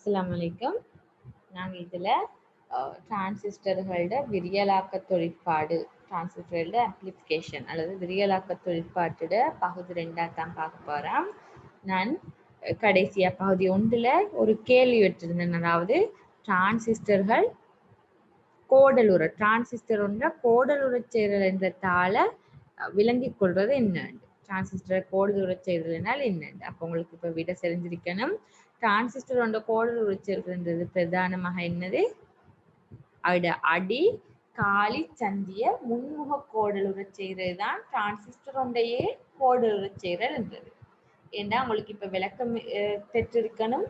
அஸ்ஸலாமு அலைக்கும். நாங்கள் இதில் டிரான்சிஸ்டர்களோட விரியலாக்க தொழிற்பாடு, டிரான்சிஸ்டர்களோட அப்ளிகேஷன் அல்லது விரியலாக்க தொழிற்பாட்டோட பகுதி 2 தான் பார்க்க போகிறோம். நான் கடைசியாக பகுதி 1ல் ஒரு கேள்வி வச்சிருந்தேன். அதாவது டிரான்சிஸ்டர்கள் கோடலுற டிரான்சிஸ்டர் ஒன்ற கோடலுற சேரல் என்ற தாளை விளங்கிக் கொள்வது என்னண்டு, டிரான்சிஸ்டர் கோடலுற சேரல் என்றால் என்னண்டு. அப்போ உங்களுக்கு இப்போ விட தெரிஞ்சிருக்கணும். டிரான்சிஸ்டர் ஒன்ற கோடலுற சேரல்ன்றது பிரதானமாக என்னது, அதோட அடி காலி சந்திய முன்முக கோடலுற சேரல் தான் டிரான்சிஸ்டர் ஒன்றையே கோடலுற சேரல் என்றது. ஏன்னா உங்களுக்கு இப்ப விளக்கம் பெற்றிருக்கணும்.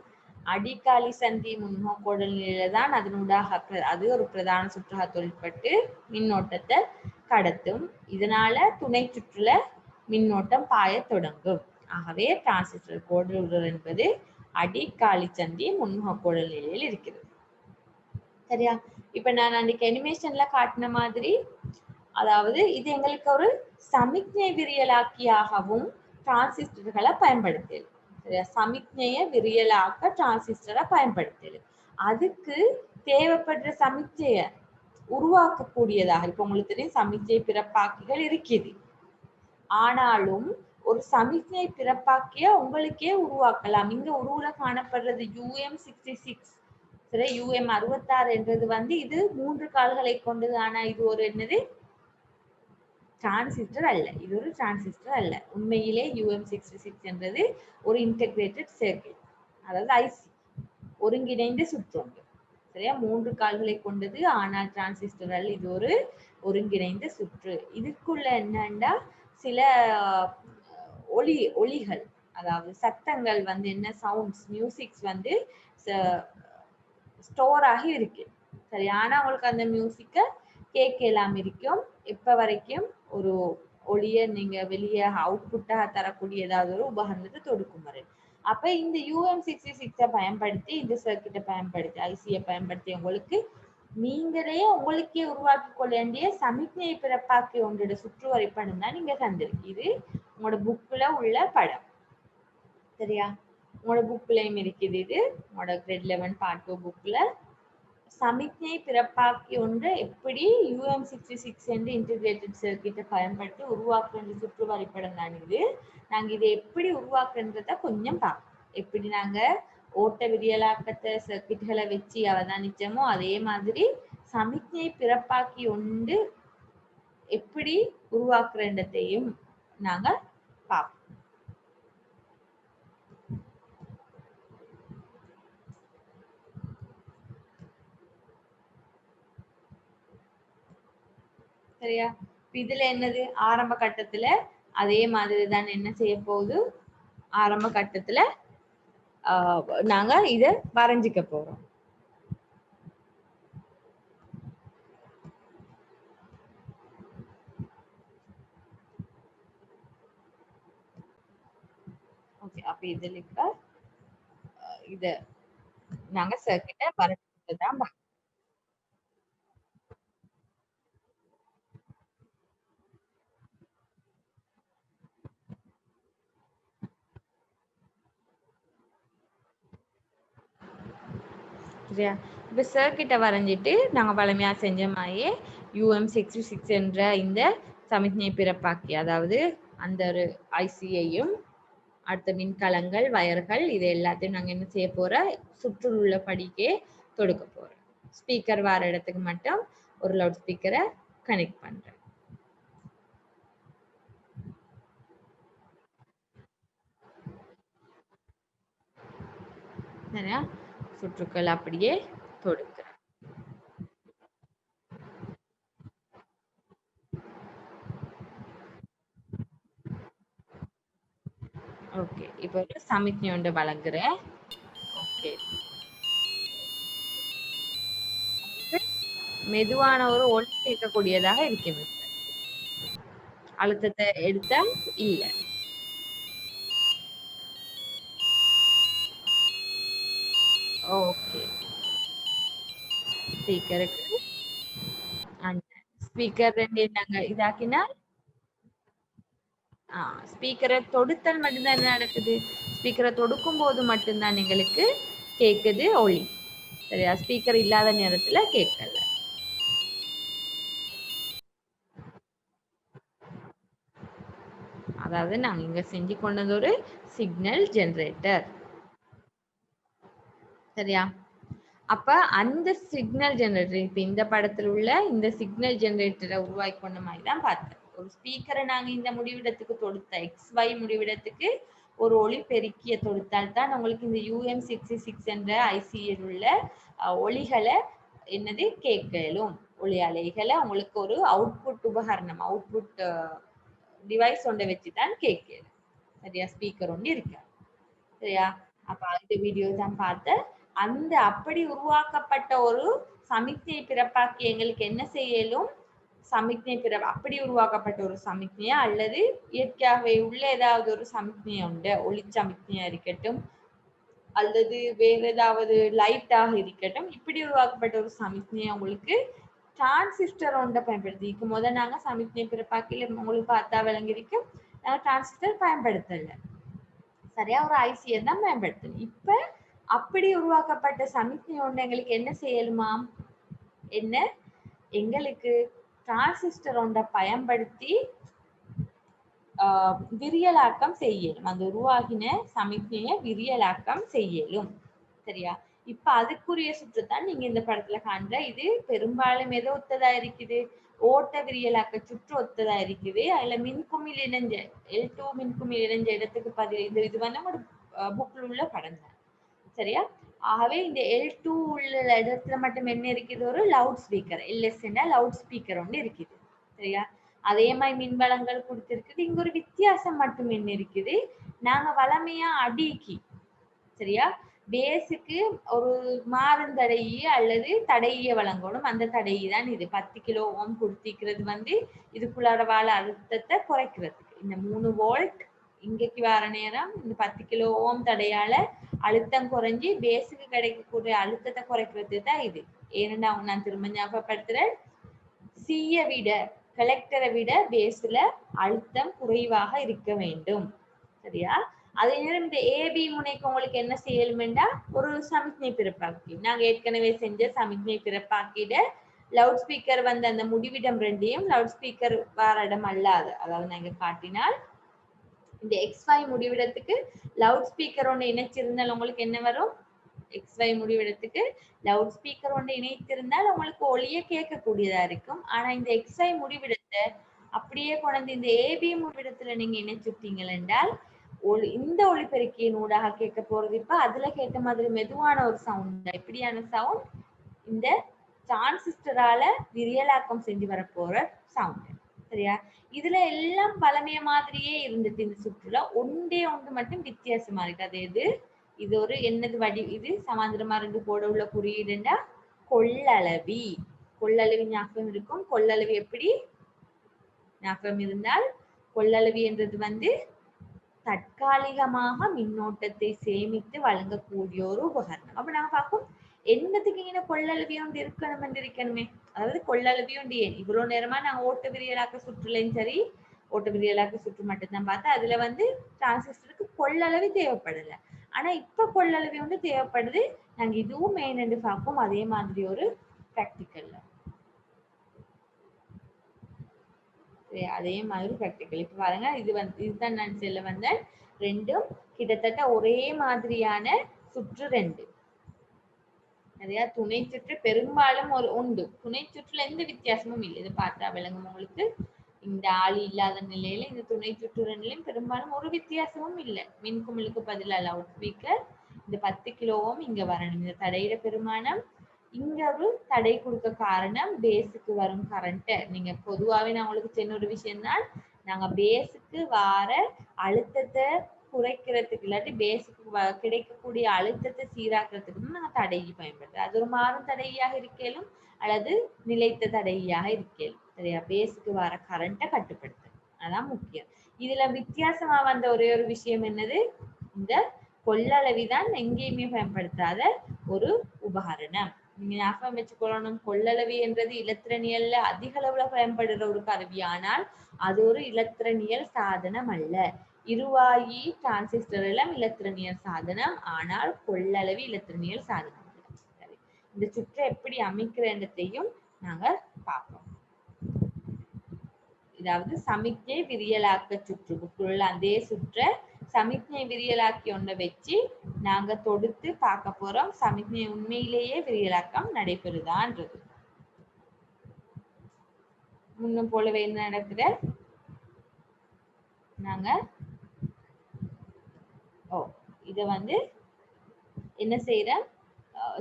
அடிக்காலி சந்தி முன்முக கோடல் நிலையில தான் அதனூடாக அது ஒரு பிரதான சுற்றாக தொழிற்பட்டு மின்னோட்டத்தை கடத்தும். இதனால துணை சுற்றுல மின்னோட்டம் பாய தொடங்கும். ஆகவே டிரான்சிஸ்டர் கோடலுறல் என்பது அடிக்காலி சந்தி முன்முக கோடல் நிலையில் இருக்கிறது. சரியா? இப்ப நான் அன்னைக்கு அனிமேஷன்ல காட்டின மாதிரி, அதாவது இது எங்களுக்கு ஒரு சமிக்ஞை விரியலாக்கியாகவும் டிரான்சிஸ்டர்களை பயன்படுத்தல். சரியா? சமிக்ஞைய விரியலாக்க டிரான்சிஸ்டரை பயன்படுத்தல். அதுக்கு தேவைப்படுற சமிக்ஞைய உருவாக்கக்கூடியதாக, இப்ப உங்களுக்கு தெரியும் சமிக்ஞை பிறப்பாக்கிகள் இருக்குது. ஆனாலும் ஒரு சமிக்ஞை பிறப்பாக்கிய உங்களுக்கே உருவாக்கலாம். இங்க உருவுல காணப்படுறது UM66. சரி, UM66 என்றது இது 3 கால்களை கொண்டது. ஆனா இது ஒரு என்னது, டிரான்சிஸ்டர் அல்ல. இது ஒரு டிரான்சிஸ்டர் அல்ல. உண்மையிலே UM66 என்றது ஒரு இன்டகிரேட்டட் சர்க்யூட், அதாவது ஐசி, ஒருங்கிணைந்த சுற்றொன்று. சரியா? 3 கால்களை கொண்டது, ஆனால் டிரான்சிஸ்டர் அல்ல. இது ஒரு ஒருங்கிணைந்த சுற்று. இதுக்குள்ள என்னண்டா சில ஒலிகள், அதாவது சத்தங்கள் என்ன, சவுண்ட்ஸ், மியூசிக்ஸ் ஸ்டோர் ஆகி இருக்கு. சரி, ஆனா உங்களுக்கு அந்த மியூசிக்கை கேட்கலாம் இருக்கும். எப்ப வரைக்கும் ஒரு ஒளிய நீங்க வெளியே அவுட்புட்டாக தரக்கூடிய ஏதாவது ஒரு உபகரணத்தை தொடுக்கும் வரை. அப்ப இந்த UM66 பயன்படுத்தி, இந்த சர்க்கியூட்டை பயன்படுத்தி, ஐசியை பயன்படுத்தி உங்களுக்கு நீங்களே உங்களுக்கே உருவாக்கி கொள்ள வேண்டிய சமிக்ஞை பிறப்பாக்கி ஒன்றோட சுற்று வரைபடம் தான் நீங்க தந்திருக்கு. இது உங்களோட புக்ல உள்ள படம். சரியா? உங்களோட புக்லயும் இருக்குது. இது உங்களோட கிரேட் 11 பார்ட் 2 புக்ல சமிக்ஞை பிறப்பாக்கி ஒன்று எப்படி UM66 என்று இன்டிகிரேட்டட் சர்க்கியூட்டை பயன்படுத்தி உருவாக்குற சுற்று வரைபடம் தான் இது. நாங்க இதை எப்படி உருவாக்குறத கொஞ்சம் பார்ப்போம். எப்படி நாங்க ஓட்ட விரியலாக்கத்தை சர்க்கியூட்களை வச்சு அவதானிச்சோமோ அதே மாதிரி சமிக்ஞை பிறப்பாக்கி ஒன்று எப்படி உருவாக்குறதையும் நாங்க பார்ப்போம். சரியா? இதுல என்னது, ஆரம்ப கட்டத்துல அதே மாதிரி தான் என்ன செய்ய போகுது, ஆரம்ப கட்டத்துல நாங்க இத வரைஞ்சிக்க போறோம். ஓகே, அப்ப இதுல இப்ப இத நாங்க சர்க்கியூட்டை வரைஞ்சிட்டு தான் சரியா? இப்ப சர்க்கியூட்டை வரைஞ்சிட்டு நாங்க பழமையா செஞ்ச மாதிரியே UM66 என்ற இந்த சமிக்ஞை பிறப்பாக்கி, அதாவது அந்த ஒரு ஐசியையும் அடுத்த மின்கலங்கள், வயர்கள், இது எல்லாத்தையும் நாங்க என்ன செய்ய போறோம், சுற்றுல உள்ள படிக்கே தொடுக்க போறோம். ஸ்பீக்கர் வர இடத்துக்கு மட்டும் ஒரு லவுட் ஸ்பீக்கரை கனெக்ட் பண்றேன். சரியா? சுற்றுக்கள் அப்படியே தொடுக்கிறேன். ஓகே, இப்போ ஒரு சமிக்ஞை ஒன்று வழங்குறேன். ஓகே, மெதுவான ஒரு ஒளி கேட்கக்கூடியதாக இருக்கிறது. அழுத்தத்தை எடுத்தா இல்ல. ஓகே, ஸ்பீக்கருக்கு ஸ்பீக்கர் 2 நாங்க இதாக்கினா ஸ்பீக்கரை தொடுத்தல் மட்டும்தான் என்ன நடக்குது, ஸ்பீக்கரை தொடுக்கும் போது மட்டும்தான் எங்களுக்கு கேக்குது ஒளி. சரியா? ஸ்பீக்கர் இல்லாத நேரத்துல கேட்கல. அதாவது நாங்க இங்க செஞ்சு கொண்டது ஒரு சிக்னல் ஜெனரேட்டர். சரியா? அப்ப அந்த சிக்னல் ஜெனரேட்டர் இப்ப இந்த படத்துல உள்ள இந்த சிக்னல் ஜெனரேட்டரை உருவாக்கி கொண்ட மாதிரி தான் பார்த்தேன். ஒரு ஸ்பீக்கரை நாங்க இந்த முடிவிடத்துக்கு தொடுத்த XY முடிவிடத்துக்கு ஒரு ஒளி பெருக்கிய தொடுத்தால் தான் உங்களுக்கு இந்த UM66 என்ற ஐசியில் உள்ள ஒளிகளை என்னது கேட்கலும். ஒளி அலைகளை உங்களுக்கு ஒரு அவுட்புட் உபகரணம், அவுட்புட் டிவைஸ் ஒன்றை வச்சுதான் கேட்கலும். சரியா? ஸ்பீக்கர் ஒன்று இருக்கு. சரியா? அப்ப அடுத்த வீடியோ தான் பார்த்த அந்த அப்படி உருவாக்கப்பட்ட ஒரு சமிக்ஞை பிறப்பாக்கி எங்களுக்கு என்ன செய்யலும், சமிக்ஞை அப்படி உருவாக்கப்பட்ட ஒரு சமிக்ஞையா அல்லது இயற்கையாகவே உள்ள ஏதாவது ஒரு சமிக்ஞை உண்டு, ஒளி சமிக்ஞையா இருக்கட்டும் அல்லது வேற ஏதாவது லைட்டாக இருக்கட்டும், இப்படி உருவாக்கப்பட்ட ஒரு சமிக்ஞையை உங்களுக்கு டிரான்சிஸ்டர் ஒன்றை பயன்படுத்தி முதல் நாங்க சமிக்ஞை பிறப்பாக்கில உங்களுக்கு பார்த்தா விளங்கிருக்கு, நாங்க டிரான்சிஸ்டர் பயன்படுத்தல. சரியா? ஒரு ஐசியை தான் பயன்படுத்தணும். இப்ப அப்படி உருவாக்கப்பட்ட சமிக்ஞை ஒன்று எங்களுக்கு என்ன செய்யலுமா, என்ன எங்களுக்கு டிரான்சிஸ்டர் ஒன்றை பயன்படுத்தி விரியலாக்கம் செய்யலும். அந்த உருவாகின சமிக்ஞையை விரியலாக்கம் செய்யலும். சரியா? இப்ப அதுக்குரிய சுற்றுத்தான் நீங்க இந்த படத்துல காண்ற. இது பெரும்பாலும் எதோ ஒத்ததா இருக்குது, ஓட்ட விரியலாக்க சுற்று ஒத்ததா இருக்குது. அதுல மின்குமிழ் இணைஞ்ச L2 மின்குமிழ் இணைஞ்ச இடத்துக்கு பதில் இது வந்து ஒரு புக்ல உள்ள படம் தான். சரியா? ஆகவே இந்த L2 உள்ள இடத்துல மட்டும் என்ன இருக்குது, ஒரு loud speaker, LS loud speaker ஒன்று இருக்குது. சரியா? அதே மாதிரி மின்வளங்கள் கொடுத்திருக்குது. இங்க ஒரு வித்தியாசம் மட்டும் என்ன இருக்குது, நாங்க வளமையா அடிக்கி, சரியா, பேஸுக்கு ஒரு மாறுந்தடையி அல்லது தடையை வழங்கணும். அந்த தடையை தான் இது 10 கிலோ ஓம் கொடுத்திருக்கிறது வந்து இதுக்குள்ளார வாழ அழுத்தத்தை குறைக்கிறதுக்கு. இந்த 3 வோல்ட் இங்கக்கு வர நேரம் இந்த 10 கிலோ ஓம் தடையால அழுத்தம் குறைஞ்சி பேஸுக்கு கிடைக்கக்கூடிய அழுத்தத்தை குறைக்கிறது தான் இது. ஏன்னா நான் திரும்ப ஞாபகப்படுத்துறேன், சியை விட கலெக்டரை விட பேஸ்ல அழுத்தம் குறைவாக இருக்க வேண்டும். சரியா? அதே நேரம் இந்த ஏபி முனைக்கு உங்களுக்கு என்ன செய்யலுமெண்டா ஒரு சமிக்ஞை பிறப்பாக்கி, நாங்க ஏற்கனவே செஞ்ச சமிக்ஞை பிறப்பாக்கிட லவுட் ஸ்பீக்கர் வந்து அந்த முடிவிடம் ரெண்டையும் லவுட் ஸ்பீக்கர் வேற இடம் அல்லாது, அதாவது நாங்க காட்டினால் இந்த XY முடிவிடத்துக்கு லவுட் ஸ்பீக்கர் ஒன்று இணைச்சிருந்தால் உங்களுக்கு என்ன வரும், XY முடிவிடத்துக்கு லவுட் ஸ்பீக்கர் ஒன்று இணைத்திருந்தால் உங்களுக்கு ஒளிய கேட்கக்கூடியதா இருக்கும். ஆனா இந்த XY முடிவிடத்தை அப்படியே கொண்டு இந்த ஏபி முடிவிடத்துல நீங்க இணைச்சுட்டீங்க என்றால் இந்த ஒளிபெருக்கியின் ஊடாக கேட்க போறது இப்ப அதுல கேட்ட மாதிரி மெதுவான ஒரு சவுண்ட். எப்படியான சவுண்ட், இந்த டிரான்சிஸ்டரால விரியலாக்கம் செஞ்சு வரப்போற சவுண்ட். சரியா? இதுல எல்லாம் பழமைய மாதிரியே இருந்துட்டு இந்த சுற்றுல ஒன்றே ஒன்று மட்டும் வித்தியாசமா இருக்கு. அது எது, இது ஒரு என்னது இது சமாந்திரமா 2 போட உள்ள குறியீடுண்டா கொள்ளளவி. கொள்ளளவி ஞாபகம் இருக்கும். கொள்ளளவி எப்படி ஞாபகம் இருந்தால், கொள்ளளவி என்றது வந்து தற்காலிகமாக மின்னோட்டத்தை சேமித்து வழங்கக்கூடிய ஒரு உபகரணம். அப்ப நாங்க பார்ப்போம் என்னத்துக்கு இங்க கொள்ளளவி ஒன்று இருக்கணும் என்று இருக்கணுமே, அதாவது கொள்ளளவி ஒன்று ஏன் இவ்வளவு நேரமா நாங்க ஓட்ட விரியலாக்க சுற்றுலையும் சரி, ஓட்ட விரியலாக்க சுற்று மட்டும்தான் பார்த்தா அதுல வந்து டிரான்சிஸ்டருக்கு கொள்ளளவி தேவைப்படல. ஆனா இப்ப கொள்ளளவி ஒன்று தேவைப்படுது. நாங்க இதுவும் மெயின் என்று பார்ப்போம் அதே மாதிரி ஒரு பிராக்டிக்கல்ல. அதே மாதிரி பிராக்டிக்கல் இப்ப பாருங்க, இது வந்து இதுதான் நான் சொல்ல வந்தேன். ரெண்டும் கிட்டத்தட்ட ஒரே மாதிரியான சுற்று ரெண்டு. நிறைய துணை சுற்று பெரும்பாலும் ஒரு உண்டு. துணை சுற்றுல எந்த வித்தியாசமும் இல்லை. இது பார்த்தா விளங்கும் உங்களுக்கு. இந்த ஆளி இல்லாத நிலையில இந்த துணை சுற்று ரெண்டுலையும் பெரும்பாலும் ஒரு வித்தியாசமும் இல்லை. மின்குமிழுக்கு பதிலாக லவுட் ஸ்பீக்கர், இந்த 10 கிலோ ஓம் இங்க வரணும். இந்த தடையிட பெருமானம் இங்க ஒரு தடை கொடுக்க காரணம் பேஸுக்கு வரும் கரண்ட்டை நீங்க பொதுவாகவே நான் உங்களுக்கு சின்ன ஒரு விஷயம் தான், நாங்க பேஸுக்கு வார அழுத்தத்தை குறைக்கிறதுக்கு இல்லாட்டி பேஸுக்கு கிடைக்கக்கூடிய அழுத்தத்தை சீராக்கிறதுக்கு நாங்க தடையை பயன்படுத்துறோம். அது ஒரு மாறும் தடையாக இருக்கலும் அல்லது நிலைத்த தடையாக இருக்கலும். சரியா? பேஸுக்கு வர கரண்ட்டை கட்டுப்படுத்து, அதான் முக்கியம். இதுல வித்தியாசமா வந்த ஒரே ஒரு விஷயம் என்னது, இந்த கொள்ளளவிதான் எங்கேயுமே பயன்படுத்தாத ஒரு உபகரணம். நீங்க ஞாபகம் வச்சுக்கொள்ளணும், கொள்ளளவி என்றது இலத்திரனியல்ல அதிக அளவுல பயன்படுற ஒரு கருவி. ஆனால் அது ஒரு இலத்திரனியல் சாதனம் அல்ல. இருவாயி டிரான்சிஸ்டர் எல்லாம் இலத்திரனியல் சாதனம், ஆனால் கொள்ளளவு இலத்திரனியல் சாதனம். சரி, இந்த சுற்றை எப்படி அமைக்கிறதையும் நாங்க பார்ப்போம். இதாவது சமிக்ஞை விரியலாக்க சுற்றுக்குள்ள அதே சுற்றை சமிக்ஞை விரியலாக்கி ஒன்றை வச்சு நாங்க தொடுத்து பார்க்க போறோம். சமிக்ஞை உண்மையிலேயே விரியலாக்கம் நடைபெறுதான்றது. முன்னும் போலவே என்ன நடக்குது, நாங்க இத வந்து என்ன செய்யற,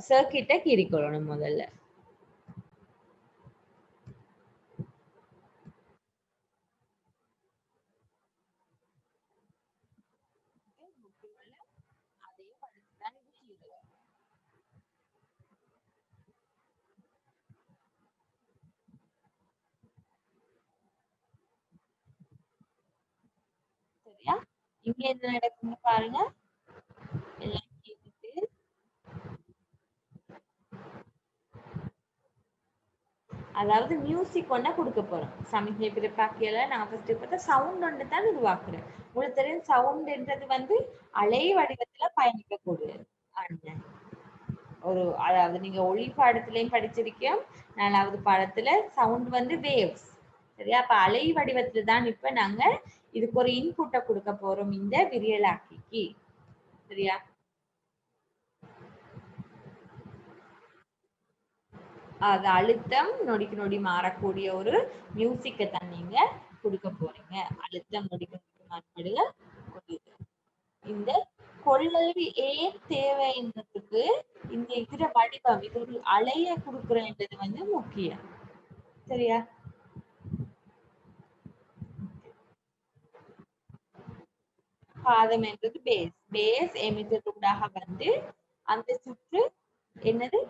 சர்க்கிட்டை கீறிக்கொள்ளணும் முதல்ல. சரியா, இங்க என்ன நடக்குன்னு பாருங்க. எல்லாம் கேட்டுட்டு அதாவது மியூசிக் ஒன்ன கொடுக்க போறோம். சமிக்ஞை பிறப்பாக்கியல நான் ஃபர்ஸ்ட் பார்த்தா சவுண்ட் ஒன்று தான் உருவாக்குறேன். உங்களுக்கு தெரியும் சவுண்ட்ன்றது வந்து அலை வடிவத்துல பயணிக்கக்கூடியது. ஒரு அதாவது நீங்க ஒளி பாடத்திலையும் படிச்சிருக்கோம், 4வது பாடத்துல சவுண்ட் வந்து வேவ்ஸ். சரியா, அப்ப அலை வடிவத்துல தான் இப்ப நாங்க இதுக்கு ஒரு இன்புட்டை கொடுக்க போறோம் இந்த விரியலாக்கிக்கு. சரியா, அது அழுத்தம் நொடிக்கு நொடி மாறக்கூடிய ஒரு மியூசிக்கை தான் நீங்க கொடுக்க போறீங்க. அழுத்தம் நொடிக்கு நொடிக்கு மாறுபடுக. இந்த கொள்ளளவு ஏன் தேவைன்றதுக்கு இந்த இருக்கிற வடிவம், இது ஒரு அலைய கொடுக்குறன்றது வந்து முக்கியம். சரியா, பாதம் என்பது பேஸ். பேஸ் எமிட்டர் ஊடாக வந்து அந்த சுற்று என்னது,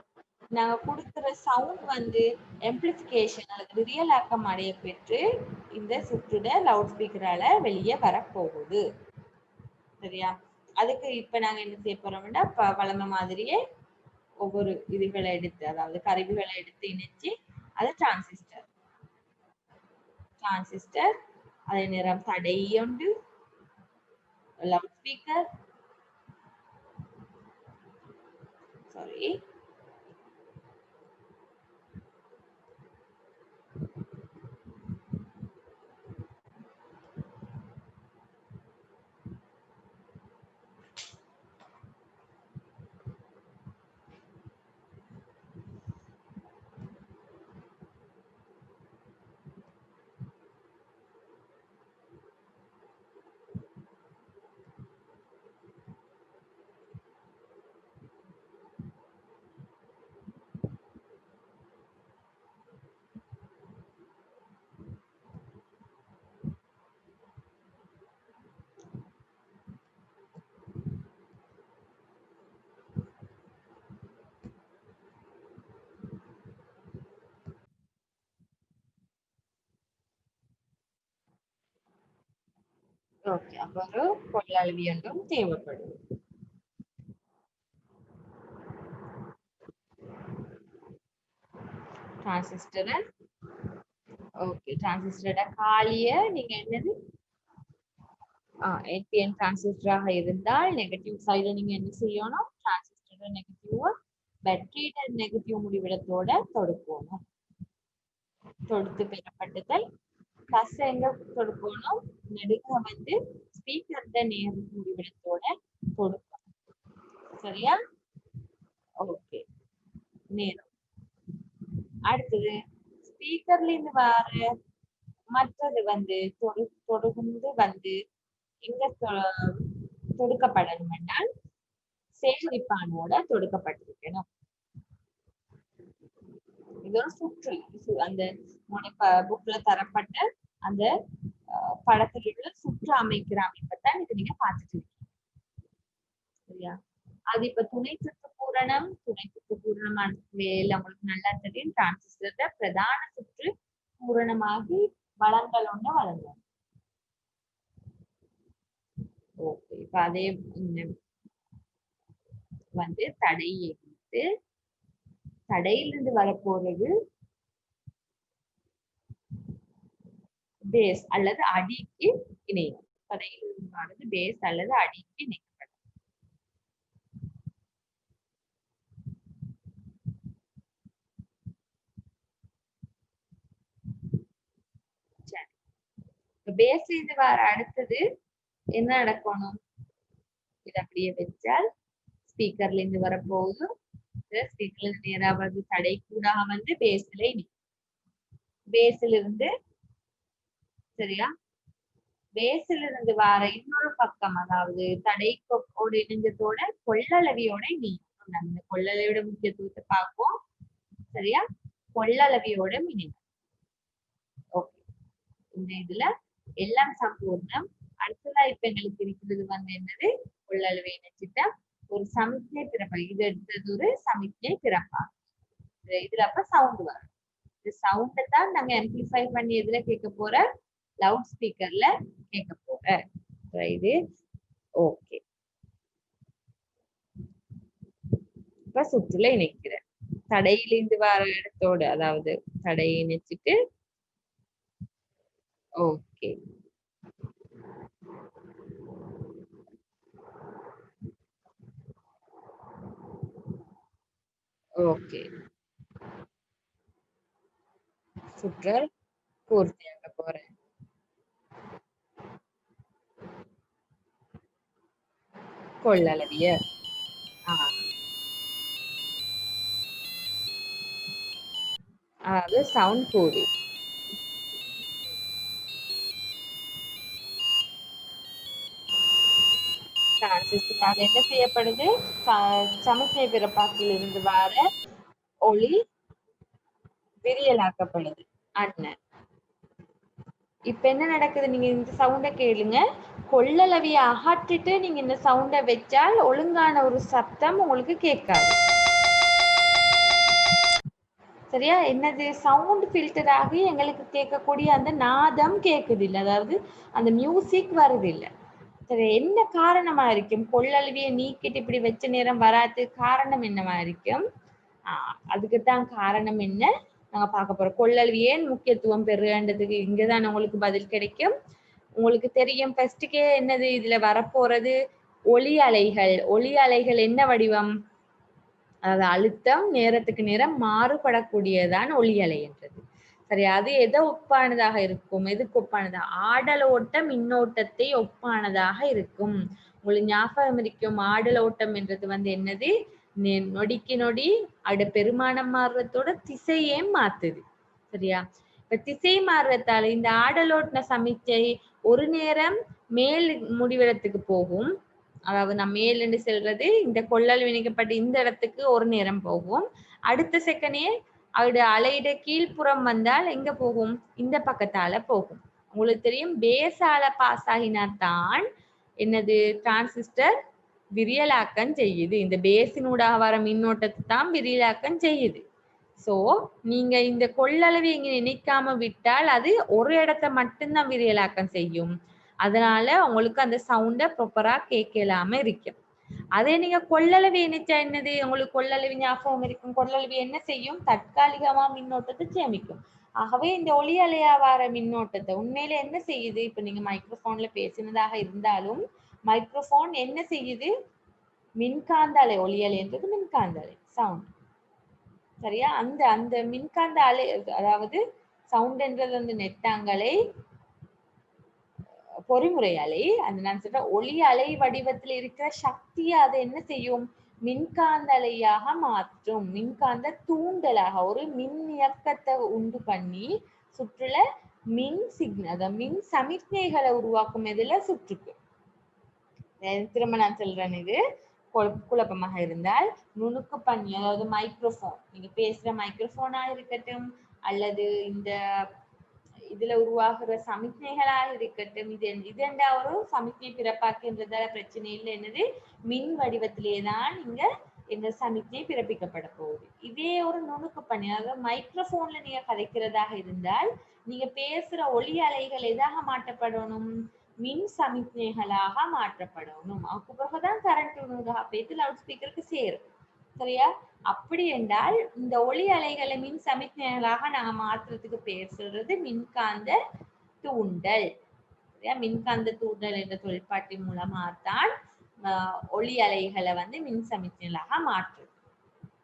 நாங்க கொடுக்கிற சவுண்ட் வந்து எம்பிளிபிகேஷன் அல்லது விரியலாக்கம் அடைய பெற்று இந்த சுற்றுட லவுட் ஸ்பீக்கரால வெளியே வரப்போகுது. சரியா, அதுக்கு இப்ப நாங்க என்ன செய்ய போறோம்னா வழமை மாதிரியே ஒவ்வொரு இதுகளை எடுத்து, அதாவது கருவிகளை எடுத்து இணைச்சு அது டிரான்சிஸ்டர். டிரான்சிஸ்டர் அதே நேரம் தடை உண்டு, லவுட் ஸ்பீக்கர், சாரி ஓகே. அப்ப ஒரு கொள்ளளவி ஒன்றும் தேவைப்படும். டிரான்சிஸ்டரை ஓகே, டிரான்சிஸ்டரோட காலிய நீங்க என்னது NPN டிரான்சிஸ்டராக இருந்தால் நெகட்டிவ் சைட நீங்க என்ன செய்யணும், டிரான்சிஸ்டரோட நெகட்டிவ் பேட்டரியோட நெகட்டிவ் முடிவிடத்தோட தொடுக்கணும். தொடுத்து பெறப்பட்டதை பிளஸ் எங்க தொடுக்கணும், நெடுக வந்து ஸ்பீக்கரோட நேர் முடிவிடத்தோட தொடுக்கணும். சரியா, ஓகே. நேரம் அடுத்தது ஸ்பீக்கர்ல இருந்து வர மற்றது வந்து தொடர்ந்து வந்து எங்க தொடுக்கப்படணும் என்றால் சேகரிப்பானோட தொடுக்கப்பட்டிருக்கணும். இது ஒரு சுற்று. அந்த புக்ல தரப்பட்ட அந்த படத்தில் உள்ள சுற்று அமைக்கிற அமைப்பைத்தான் இது நீங்க பார்த்துட்டு இருக்கீங்க. சரியா, அது இப்ப துணை சுற்று பூரணம். துணை சுற்று பூரணமான வேலை உங்களுக்கு நல்லா தெரியும். டிரான்சிஸ்டரோட பிரதான சுற்று பூரணமாகி வளங்கள் ஒண்ணு வளரும். ஓகே, இப்ப அதே வந்து தடையை எடுத்து தடையிலிருந்து வரப்போறது பேஸ் அல்லது அடிக்கு இணையும். தடையில் இருந்து பேஸ் அல்லது அடிக்கு இணைக்கப்படும். பேஸ் இருந்து வர அடுத்தது என்ன நடக்கணும்? இது அப்படியே வச்சால் ஸ்பீக்கர்ல இருந்து வரப்போகுது. ஸ்பீக்கர்ல இருந்து நேரா வந்து தடை கூட வந்து பேஸ்ல பேஸ்ல இருந்து சரியா பேஸ்ல இருந்து வர இன்னொரு பக்கம், அதாவது தடைக்கோடு இணைஞ்சதோட கொள்ளளவியோட இணையும். அந்த கொள்ளளவியோட முக்கியத்துவத்தை பார்ப்போம். சரியா, கொள்ளளவியோட இணையும். ஓகே, இந்த இதுல எல்லாம் சம்பூர்ணம். அடுத்ததா இப்ப எங்களுக்கு இருக்கிறது வந்து என்னது? கொள்ளளவை இணைச்சிட்டா ஒரு சமிக்ஞை பிறப்பா. இது எடுத்தது ஒரு சமிக்ஞை பிறப்பா. இதுல அப்ப சவுண்ட் வரும். இந்த சவுண்டை தான் நாங்க ஆம்பிளிஃபை பண்ணி எதுல கேட்க போற? லவுட் ஸ்பீக்கர்ல கேட்க போற. இது ஓகே. இப்ப சுற்றுல இணைக்கிறேன். தடையிலிருந்து வர இடத்தோட, அதாவது தடையை இணைச்சிட்டு ஓகே. ஓகே, சுற்றல் பூர்த்தியாக போறேன். கொள்ளளவிய அதாவது சவுண்ட் கூடி டிரான்சிஸ்டரால் என்ன செய்யப்படுது? சமிக்ஞை பிறப்பாக்கில் இருந்து வர ஒளி விரியலாக்கப்படுது. அண்ணன் இப்ப என்ன நடக்குது? நீங்க இந்த சவுண்ட கேளுங்க. கொள்ளளவிய அகற்றிட்டு நீங்க இந்த சவுண்ட வச்சால் ஒழுங்கான ஒரு சத்தம் உங்களுக்கு கேட்காது. சரியா? என்னது? சவுண்ட் ஃபில்டர் ஆகி எங்களுக்கு கேட்கக்கூடிய அந்த நாதம் கேட்குது இல்லை, அதாவது அந்த மியூசிக் வருது இல்லை. சரி, என்ன காரணமா இருக்கும்? கொள்ளளவிய நீக்கிட்டு இப்படி வச்ச நேரம் வராது, காரணம் என்னவா இருக்கும்? அதுக்குத்தான் காரணம் என்ன நாங்க பார்க்க போறோம். கொள்ளளவு ஏன் முக்கியத்துவம் பெறுன்றதுக்கு இங்கதான் உங்களுக்கு பதில் கிடைக்கும். உங்களுக்கு தெரியும் ஃபர்ஸ்டுக்கே என்னது இதுல வரப்போறது? ஒளி அலைகள். ஒளி அலைகள் என்ன வடிவம்? அதாவது அழுத்தம் நேரத்துக்கு நேரம் மாறுபடக்கூடியதான் ஒளி அலை என்றது. சரி, அது எதை ஒப்பானதாக இருக்கும்? எதுக்கு ஒப்பானதா? ஆடல் ஓட்ட மின்னோட்டத்தை ஒப்பானதாக இருக்கும். உங்களுக்கு ஞாபகம் இருக்கும், ஆடல் ஓட்டம் என்றது வந்து என்னது? நொடிக்கு நொடி அட பெருமானம் மாறுறதோட திசையே மாத்துது. சரியா? இப்ப திசை மாறுறதால இந்த ஆடலோட்டின சமிச்சை ஒரு நேரம் மேல் முடிவிடத்துக்கு போகும். அதாவது நான் மேல் செல்றது இந்த கொள்ளல் வினைக்கப்பட்ட இந்த இடத்துக்கு ஒரு நேரம் போகும். அடுத்த செகண்டே அவருடைய அலையிட கீழ்ப்புறம் வந்தால் எங்க போகும்? இந்த பக்கத்தால போகும். உங்களுக்கு தெரியும், பேசால பாஸ் ஆகினாத்தான் என்னது? டிரான்சிஸ்டர் விரியலாக்கம் செய்யுது. இந்த பேசினூடாக வர மின்னோட்டத்தை தான் விரியலாக்கம் செய்யுது. சோ நீங்க இந்த கொள்ளளவை இங்க நினைக்காம விட்டால் அது ஒரு இடத்தை மட்டும்தான் விரியலாக்கம் செய்யும். அதனால உங்களுக்கு அந்த சவுண்ட ப்ராப்பரா கேட்கலாம இருக்கும். அதே நீங்க கொள்ளளவு இணைச்சா என்னது? உங்களுக்கு கொள்ளளவு ஞாபகம் இருக்கும். கொள்ளளவு என்ன செய்யும்? தற்காலிகமா மின்னோட்டத்தை சேமிக்கும். ஆகவே இந்த ஒளி அலையா வர மின்னோட்டத்தை உண்மையில என்ன செய்யுது? இப்ப நீங்க மைக்ரோஃபோன்ல பேசினதாக இருந்தாலும் மைக்ரோஃபோன் என்ன செய்யுது? மின்காந்த அலை. ஒளி அலைன்றது மின்காந்த அலை, சவுண்ட். சரியா? அந்த அந்த மின்காந்த அலை, அதாவது சவுண்ட் என்றது வந்து நெட்டாங்கலை பொறிமுறை அலை. அந்த நான் சொல்ற ஒளி அலை வடிவத்தில் இருக்கிற சக்தியை அதை என்ன செய்யும்? மின்காந்த அலையாக மாற்றும். மின்காந்த தூண்டலாக ஒரு மின் இயக்கத்தை உண்டு பண்ணி சுற்றுல மின் சிக்னல், அதாவது மின் சமிக்ஞைகளை உருவாக்கும். இதுல சுற்றுக்கு திரும்ப நான் சொல்றேன், இது குழப்பமாக இருந்தால் நுணுக்கு பண்ணி, அதாவது மைக்ரோஃபோன், நீங்க பேசுற மைக்ரோஃபோனா இருக்கட்டும் அல்லது இந்த இதுல உருவாகிற சமிக்ஞைகளா இருக்கட்டும், இது ஒரு சமிக்ஞை பிறப்பாக்குன்றதால பிரச்சனை இல்லை. என்னது? மின் வடிவத்திலேதான் இங்க இந்த சமிக்ஞை பிறப்பிக்கப்பட போகுது. இதே ஒரு நுணுக்கு பண்ணி, அதாவது மைக்ரோஃபோன்ல நீங்க கதைக்கிறதாக இருந்தால் நீங்க பேசுற ஒளி அலைகள் எதாக மாற்றப்படணும்? மின் சமிக்ஞைகளாக மாற்றப்படணும். அதுக்கு பிறகுதான் கரண்ட் போயிட்டு லவுட் ஸ்பீக்கருக்கு சேரும். சரியா? அப்படி என்றால் இந்த ஒளி அலைகளை மின் சமிக்ஞைகளாக நாங்க மாற்றுறதுக்கு பேர் சொல்றது மின்காந்த தூண்டல். மின்காந்த தூண்டல் என்ற தொழிற்பாட்டின் மூலமாகத்தான் ஒளி அலைகளை வந்து மின் சமிக்ஞைகளாக மாற்றுது.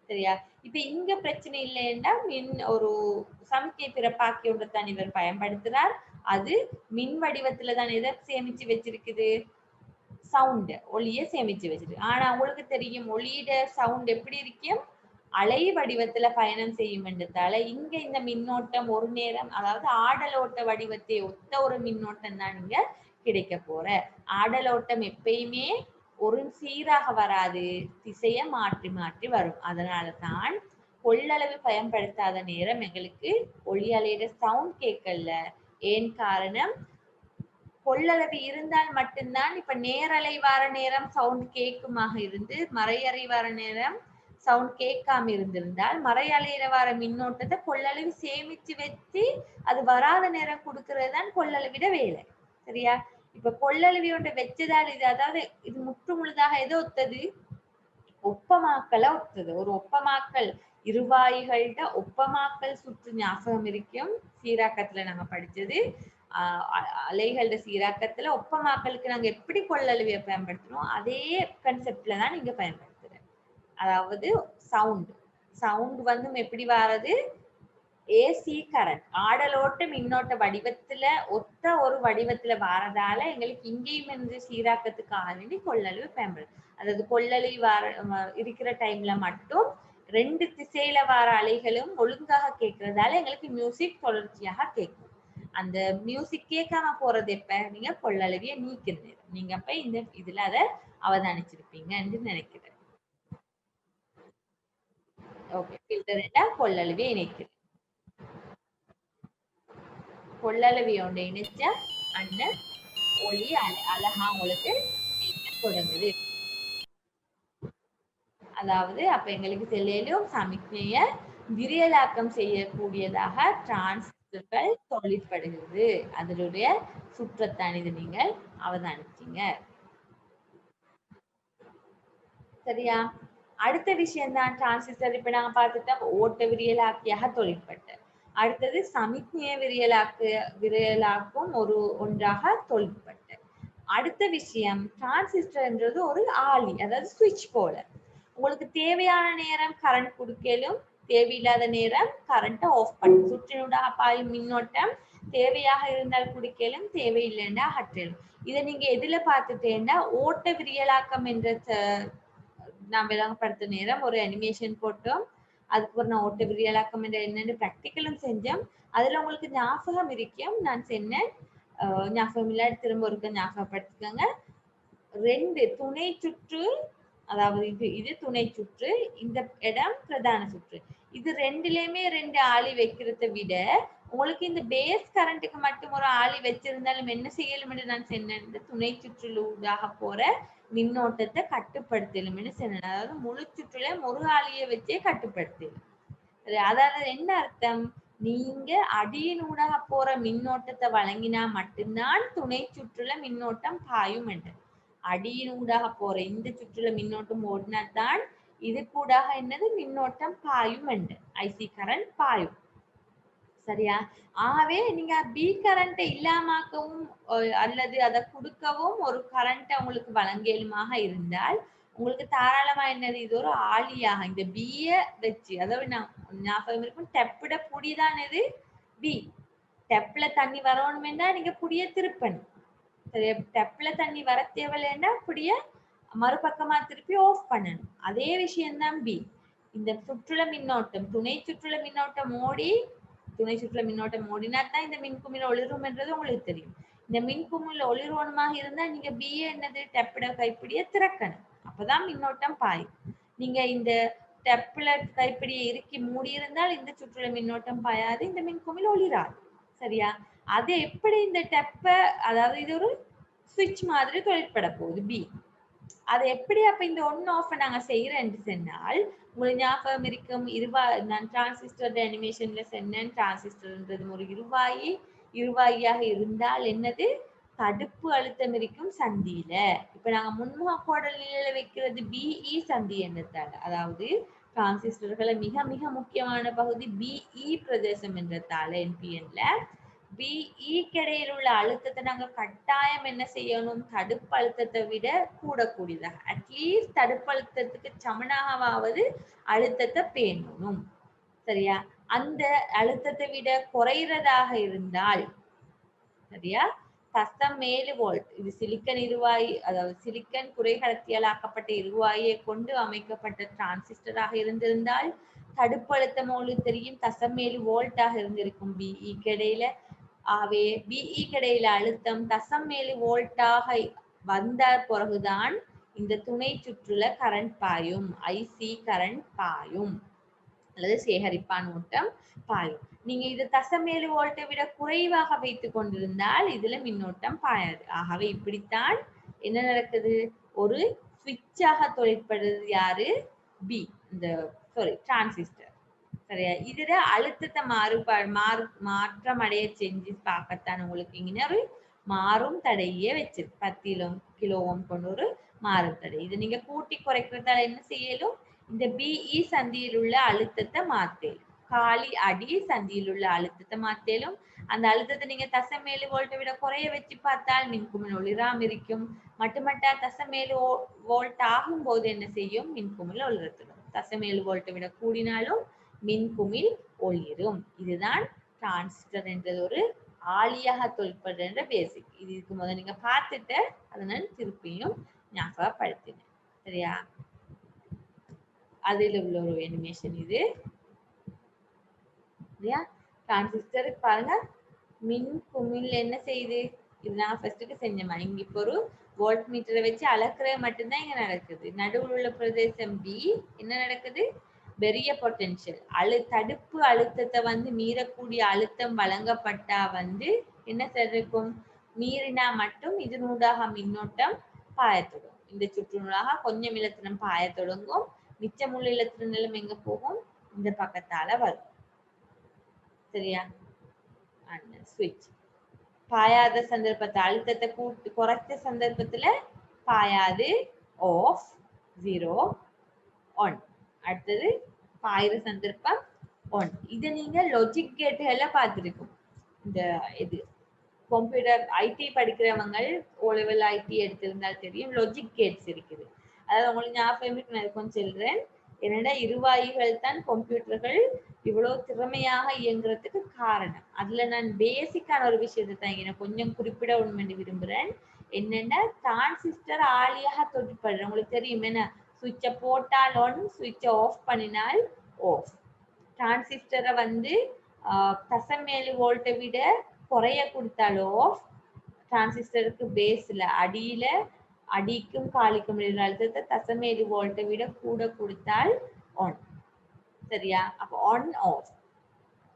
சரியா? இப்ப இங்க பிரச்சனை இல்லைன்னா ஒரு சமிக்ஞை பிறப்பாக்கி ஒன்றைத்தான் இவர் பயன்படுத்துறார். அது மின் வடிவத்துல தான் எதை சேமிச்சு வச்சிருக்குது? சவுண்ட், ஒளியை சேமிச்சு வச்சிருக்கு. ஆனா உங்களுக்கு தெரியும் ஒளியிட சவுண்ட் எப்படி இருக்கும்? அலை வடிவத்துல பயணம் செய்யும் என்றதால இங்க இந்த மின்னோட்டம் ஒரு நேரம், அதாவது ஆடலோட்ட வடிவத்தை ஒத்த ஒரு மின்னோட்டம் தான் இங்க கிடைக்க போற. ஆடலோட்டம் எப்பயுமே ஒரு சீராக வராது, திசையை மாற்றி மாற்றி வரும். அதனால தான் கொள்ளளவு பயன்படுத்தாத நேரம் எங்களுக்கு ஒளி அலையிற சவுண்ட் கேட்கல. ஏன் காரணம்? கொள்ளளவு இருந்தால் மட்டும்தான். இப்ப நேரலை வார நேரம் சவுண்ட் கேட்குமாக இருந்து மறையறை வார நேரம் சவுண்ட் கேட்காம இருந்திருந்தால் மறையலையில வர மின்னோட்டத்தை கொள்ளளவு சேமிச்சு வச்சு அது வராத நேரம் கொடுக்கறது தான் கொள்ளளவிட வேலை. சரியா? இப்ப கொள்ளளவியோட வச்சதால் இது, அதாவது இது முற்று முழுதாக எதை ஒத்தது? ஒப்பமாக்கலை ஒத்தது. ஒரு ஒப்பமாக்கல், இருவாய்கள்ட ஒப்பமாக்கல் சுற்று ஞாபகம் இருக்கும். சீராக்கத்துல நாங்க படிச்சது. அலைகளோட சீராக்கத்துல ஒப்பமாக்கலுக்கு நாங்க எப்படி கொள்ளளவியை பயன்படுத்தணும் அதே கன்செப்ட்ல தான் நீங்க பயன்படுத்துறேன். அதாவது சவுண்ட் வந்து எப்படி வாரது? ஏசி கரண்ட், ஆடலோட்ட மின்னோட்ட வடிவத்துல ஒத்த ஒரு வடிவத்துல வாரதால எங்களுக்கு இங்கேயும் இருந்து சீராக்கத்துக்காக வேண்டி கொள்ளளவு பயன்படுது. அதாவது கொள்ளளவு இருக்கிற டைம்ல மட்டும் 2 திசையில வார அலைகளும் ஒழுங்காக கேட்கறதால எங்களுக்கு மியூசிக் தொடர்ச்சியாக கேட்கும். அந்த மியூசிக் கேட்காம போறது எப்ப? நீங்க கொள்ளளவிய நீக்கிறது. நீங்க அப்ப இந்த இதுல அதை அவதானிச்சிருப்பீங்க என்று நினைக்கிறேன். ஓகே, ஃபில்டர் கொள்ளளவிய இணைக்கிறது. கொள்ளளவியோட இணைச்சா அந்த ஒளி அழகா உங்களுக்கு தொடங்குது. அதாவது அப்ப எங்களுக்கு தெளிலும் சமிக்ஞைய விரியலாக்கம் செய்யக்கூடியதாக டிரான்சிஸ்டர்கள் தொழிற்படுகிறது. அதனுடைய சுற்றத்தான் இது நீங்கள் அவதானிச்சீங்க. சரியா? அடுத்த விஷயம் தான் டிரான்சிஸ்டர். இப்ப நாங்க பார்த்துட்டோம் ஓட்ட விரியலாக்கியாக தொழிற்பட்டு. அடுத்தது சமிக்ஞை விரியலாக்கும் ஒன்றாக தொழிற்பட்டு. அடுத்த விஷயம் டிரான்சிஸ்டர்ன்றது ஒரு ஆளி, அதாவது சுவிட்ச் போல. உங்களுக்கு தேவையான நேரம் கரண்ட் கொடுக்கலும், தேவையில்லாத நேரம் கரண்ட்டை ஆஃப் பண்ணி சுற்றினூடாக பாயும் மின்னோட்டம் தேவையாக இருந்தால் குடிக்கலும், தேவையில்லைன்னா அகற்றலும். இதை நீங்க எதுல பார்த்துட்டேன்னா ஓட்ட விரியலாக்கம் என்ற நான் விளங்கப்படுத்த நேரம் ஒரு அனிமேஷன் போட்டோம். அதுக்கப்புறம் நான் ஓட்ட விரியலாக்கம் என்ற என்னென்னு ப்ராக்டிக்கலும் செஞ்சோம். அதுல உங்களுக்கு ஞாபகம் இருக்கும், நான் சொன்னேன். ஞாபகம் இல்லாத திரும்ப ஒருக்க ஞாபகப்படுத்திக்கோங்க. 2 துணை சுற்று, அதாவது இது துணை சுற்று, இந்த இடம் பிரதான சுற்று. இது ரெண்டுலயுமே 2 ஆளி வைக்கிறத விட உங்களுக்கு இந்த பேஸ் கரண்ட்டுக்கு மட்டும் ஒரு ஆளி வச்சிருந்தாலும் என்ன செய்யலும் என்று நான் சொன்னேன். இந்த துணை சுற்றுலூடாக போற மின்னோட்டத்தை கட்டுப்படுத்தலும் என்று சொன்னேன். அதாவது முழு சுற்றுல ஒரு ஆளியை வச்சே கட்டுப்படுத்தலும். அதாவது என்ன அர்த்தம்? நீங்க அடியினூடாக போற மின்னோட்டத்தை வழங்கினா மட்டும்தான் துணை சுற்றுல மின்னோட்டம் பாயும் என்று. அடியினூடாக போற இந்த சுற்றுல மின்னோட்டம் ஓடினாதான் இது கூடாக என்னது மின்னோட்டம் பாயும் என்று, ஐசி கரண்ட் பாயும். சரியா? ஆகவே நீங்க பி கரண்ட்டை இல்லாமக்கவும் அல்லது அதை கொடுக்கவும் ஒரு கரண்ட்டை உங்களுக்கு வழங்கலுமாக இருந்தால் உங்களுக்கு தாராளமா என்னது இது ஒரு ஆளியாக இந்த பிய வச்சு, அதாவது ஞாபகம் இருக்கும் டெப்பிட புடிதான் இது பி. டெப்ல தண்ணி வரணும்னா நீங்க புடிய திருப்பணும். சரி, டெப்ல தண்ணி வர தேவையில்லைன்னா புடிய மறுபக்கமா திருப்பி ஆஃப் பண்ணணும். அதே விஷயம்தான் பி. இந்த சுற்றுல மின்னோட்டம் துணை சுற்றுல மின்னோட்டம் துணை சுற்றுல மின்னோட்டம் ஓடினாத்தான் இந்த மின்குமிழ் ஒளிரும் என்றது உங்களுக்கு தெரியும். இந்த மின்குமிழ் ஒளிர்வனமாக இருந்தா நீங்க பிஏ என்னது டெப்பிட கைப்பிடிய திறக்கணும். அப்பதான் மின்னோட்டம் பாயும். நீங்க இந்த டெப்ல கைப்பிடியை இறுக்கி மூடி இருந்தால் இந்த சுற்றுல மின்னோட்டம் பாயாது, இந்த மின்குமிழ் ஒளிராது. சரியா? அது எப்படி இந்த டெப்ப, அதாவது இது ஒரு சுவிட்ச் மாதிரி தொழிற்பட போகுது பி. அது எப்படி அப்ப இந்த ஒன் ஆஃப் நாங்க செய்யறேன்னு சொன்னால் உங்களுக்கு ஞாபகம் இருக்கும். நான் டிரான்சிஸ்டர் அனிமேஷன்ல சொன்னேன். டிரான்சிஸ்டர்ன்றது ஒரு இருவாயாக இருந்தால் என்னது தடுப்பு அழுத்தம் இருக்கும் சந்தியில. இப்ப நாங்க முன்முக கோடல் நிலையில வைக்கிறது பிஇ சந்தி என்றதால, அதாவது டிரான்சிஸ்டர்களை மிக மிக முக்கியமான பகுதி பிஇ பிரதேசம் என்றதால என்பிஎன்ல பிஇக்கு இடையில் உள்ள அழுத்தத்தை நாங்க கட்டாயம் என்ன செய்யணும்? தடுப்பு அழுத்தத்தை விட கூடக்கூடியதாக, அட்லீஸ்ட் தடுப்பு அழுத்தத்துக்கு சமனாகவாவது அழுத்தத்தை பேணணும். சரியா? அந்த அழுத்தத்தை விட குறைறதாக இருந்தால், சரியா, 0.7 வோல்ட், இது சிலிக்கன் இருவாயு, அதாவது சிலிக்கன் குறைகடத்தியால் ஆக்கப்பட்ட இருவாயை கொண்டு அமைக்கப்பட்ட டிரான்சிஸ்டராக இருந்திருந்தால் தடுப்பு அழுத்தம் உங்களுக்கு தெரியும் 0.7 வோல்ட்டாக இருந்திருக்கும் பிஇ இடையில. ஆகவே பிஇ இடையில அழுத்தம் 0.7 வோல்ட்டாக வந்த பிறகுதான் இந்த துணை சுற்றுல கரண்ட் பாயும், ஐசி கரண்ட் பாயும் அல்லது சேகரிப்பான் ஓட்டம் பாயும். நீங்க இது 0.7 வோல்ட்டை விட குறைவாக வைத்துக் கொண்டிருந்தால் இதுல மின்னோட்டம் பாயாது. ஆகவே இப்படித்தான் என்ன நடக்குது? ஒரு சுவிட்சாக தொழிற்படுறது யாரு? பி, இந்த டிரான்சிஸ்டர். சரியா? இதுல அழுத்தத்தை மாற்றம் அடைய செஞ்சு பார்க்கத்தான் உங்களுக்கு இங்க ஒரு மாறும் தடையே வச்சிருக்கு. 10 கிலோ ஓம் கொண்ட ஒரு மாறும் தடை. இதை நீங்க கூட்டி குறைக்கிறதால என்ன செய்யலும்? இந்த பிஇ சந்தியில் உள்ள அழுத்தத்தை மாத்தேலும், காலி அடி சந்தியில் உள்ள அழுத்தத்தை மாத்தேலும். அந்த அழுத்தத்தை நீங்க 0.7 வோல்ட்டை விட குறைய வச்சு பார்த்தால் மின்குமிழ் ஒளிராம இருக்கும். மட்டுமட்டா 0.7 வோல்ட் ஆகும் போது என்ன செய்யும்? மின்குமிழ் ஒளிரத்திடும். 0.7 வோல்ட்டை விட கூடினாலும் மின்குமிழ் ஒளிரும். இதுதான் டிரான்சிஸ்டர் என்றது ஒரு ஆளியாக தொழிற்படுற பேசிக். இதுக்கு முதல்ல நீங்க பார்த்துட்டு அதனால திருப்பியும் ஞாபகப்படுத்தினேன். சரியா? அதில் உள்ள ஒரு அனிமேஷன் இது. சரியா? டிரான்சிஸ்டர் பாருங்க, மின் குமிழ் என்ன செய்யுது? இது நான் ஃபர்ஸ்ட்டுக்கு செஞ்சேன். இங்க இப்போ ஒரு வோல்ட் மீட்டரை வச்சு அளக்குறது மட்டும்தான் இங்க நடக்குது. நடுவில் உள்ள பிரதேசம் பி என்ன நடக்குது? பெரிய பொட்டன்ஷியல் தடுப்பு அழுத்தத்தை வந்து மீறக்கூடிய அழுத்தம் வழங்கப்பட்டா வந்து என்ன செய்யும்? மீறினா மட்டும் இதனூடாக மின்னோட்டம் பாயத்தொடும். இந்த சுற்றுநூலாக கொஞ்சம் இலத்திரம் பாய தொடங்கும். மிச்சமுள்ள இலத்திர நிலம் எங்க போகும்? இந்த பக்கத்தால வரும். சரியா? ஸ்விட்ச் பாயாத சந்தர்ப்பத்தை, அழுத்தத்தை குறைச்ச சந்தர்ப்பத்துல பாயாது, ஆஃப், 0, ஒன். அடுத்தது பாயிர சந்தர்ப்பம் 1. இதை நீங்க லாஜிக் கேட்டுகள்ல பார்த்திருக்கும். இந்த இது கம்ப்யூட்டர் ஐடி படிக்கிறவங்க ஓ லெவல் ஐடி எடுத்திருந்தால் தெரியும், லாஜிக் கேட்ஸ் இருக்குது. அதாவது உங்களுக்கு ஞாபகம் நான் கொஞ்சம் சொல்றேன். என்னடா இருவாயுகள் தான் கம்ப்யூட்டர்கள் இவ்வளவு திறமையாக இயங்குறதுக்கு காரணம். அதுல நான் பேசிக்கான ஒரு விஷயத்தை தான் இங்க கொஞ்சம் குறிப்பிட உண்மை விரும்புறேன். என்னன்னா, டிரான்சிஸ்டர் ஆளியாக தொட்டுப்படுறேன். உங்களுக்கு தெரியும் என்ன? சுவிட்சை போட்டால் ஒன், சுவிட்சை ஆஃப் பண்ணினால் ஆஃப். டிரான்சிஸ்டரை வந்து 0.7 வோல்ட்டை விட குறைய கொடுத்தால் ஆஃப். டிரான்சிஸ்டருக்கு பேஸ்ல அடியில அடிக்கும் காலிக்கும் அழுத்தத்தை 0.7 வோல்ட்டை விட கூட கொடுத்தால் ஆன். சரியா? அப்ப ஆன் ஆஃப்.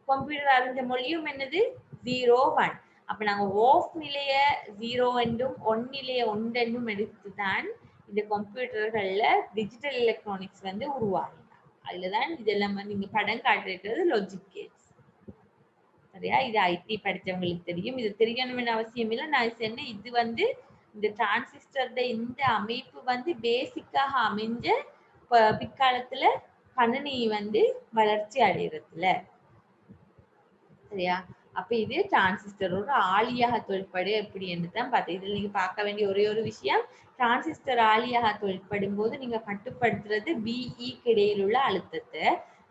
கம்ப்யூட்டர் அறிஞ்ச மொழியும் என்னது? 0, 1. அப்ப நாங்க ஆஃப் நிலைய 0 என்றும் ஒன் நிலைய 1 என்றும் எடுத்துதான் இந்த கம்ப்யூட்டர்கள்ல டிஜிட்டல் எலக்ட்ரானிக்ஸ் வந்து உருவாகினாங்க. அதுலதான் இதெல்லாம் நீங்க படம் காட்டுறது லாஜிக் கேட்ஸ். சரியா? இது ஐடி படிச்சவங்களுக்கு தெரியும். இது தெரியணும்னு அவசியம் இல்லை. நான் சொன்னேன், இது வந்து இந்த டிரான்சிஸ்டர் இந்த அமைப்பு வந்து பேசிக்காக அமைஞ்ச பிற்காலத்துல கணினி வந்து வளர்ச்சி அடைகிறதுல. சரியா? அப்ப இது டிரான்சிஸ்டரோட ஆளியாக தொழிற்படு எப்படி என்று தான் பார்த்தேன். இதுல நீங்க பார்க்க வேண்டிய ஒரே ஒரு விஷயம், டிரான்சிஸ்டர் ஆளியாக தொழிற்படும் போது நீங்க கட்டுப்படுத்துறது பிஇ இடையில் உள்ள அழுத்தத்தை.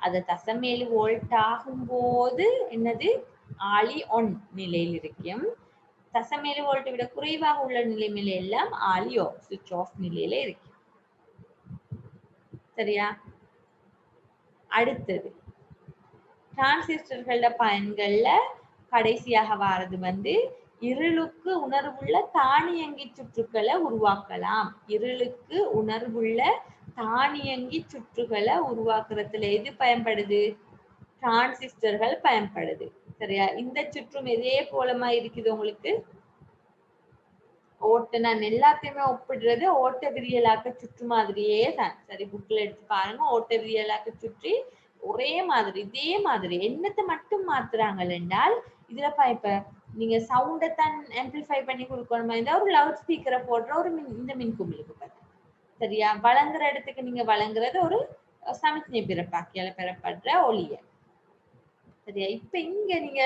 அது 0.7 வோல்ட் ஆகும் போது என்னது? ஆளி ஒன் நிலையில் இருக்கும். 0.7 வோல்ட்டை விட குறைவாக உள்ள நிலைமையில எல்லாம் ஆளி ஆஃப், சுவிட்ச் ஆஃப் நிலையில இருக்கு. சரியா? அடுத்தது டிரான்சிஸ்டர்கள பயன்கள்ல கடைசியாக வாரது வந்து இருளுக்கு உணர்வுள்ள தானியங்கி சுற்றுகளை உருவாக்கலாம். இருளுக்கு உணர்வுள்ள தானியங்கி சுற்றுகளை உருவாக்குறதுல எது பயன்படுது? டிரான்சிஸ்டர்கள் பயன்படுது. சரியா? இந்த சுற்றும் இதே போலமா இருக்குது உங்களுக்கு. ஓட்ட நான் எல்லாத்தையுமே ஒப்பிடுறது ஓட்ட விரியலாக்க சுற்று மாதிரியே தான். சரி, புக்ல எடுத்து பாருங்க. ஓட்ட விரியலாக்க சுற்றி ஒரே மாதிரி இதே மாதிரி என்னத்தை மட்டும் மாத்துறாங்க என்றால், இதுல இப்ப நீங்க சவுண்டை தான் ஆம்பிளிஃபை பண்ணி கொடுக்கணுமா இருந்தா ஒரு லவுட் ஸ்பீக்கரை போடுற ஒரு இந்த மின்குமிழுக்கு பாருங்க. சரியா? வழங்குற இடத்துக்கு நீங்க வழங்குறது ஒரு சமிக்ஞை பிறப்பாக்கியால பெறப்படுற ஒளிய. சரியா? இப்ப இங்க நீங்க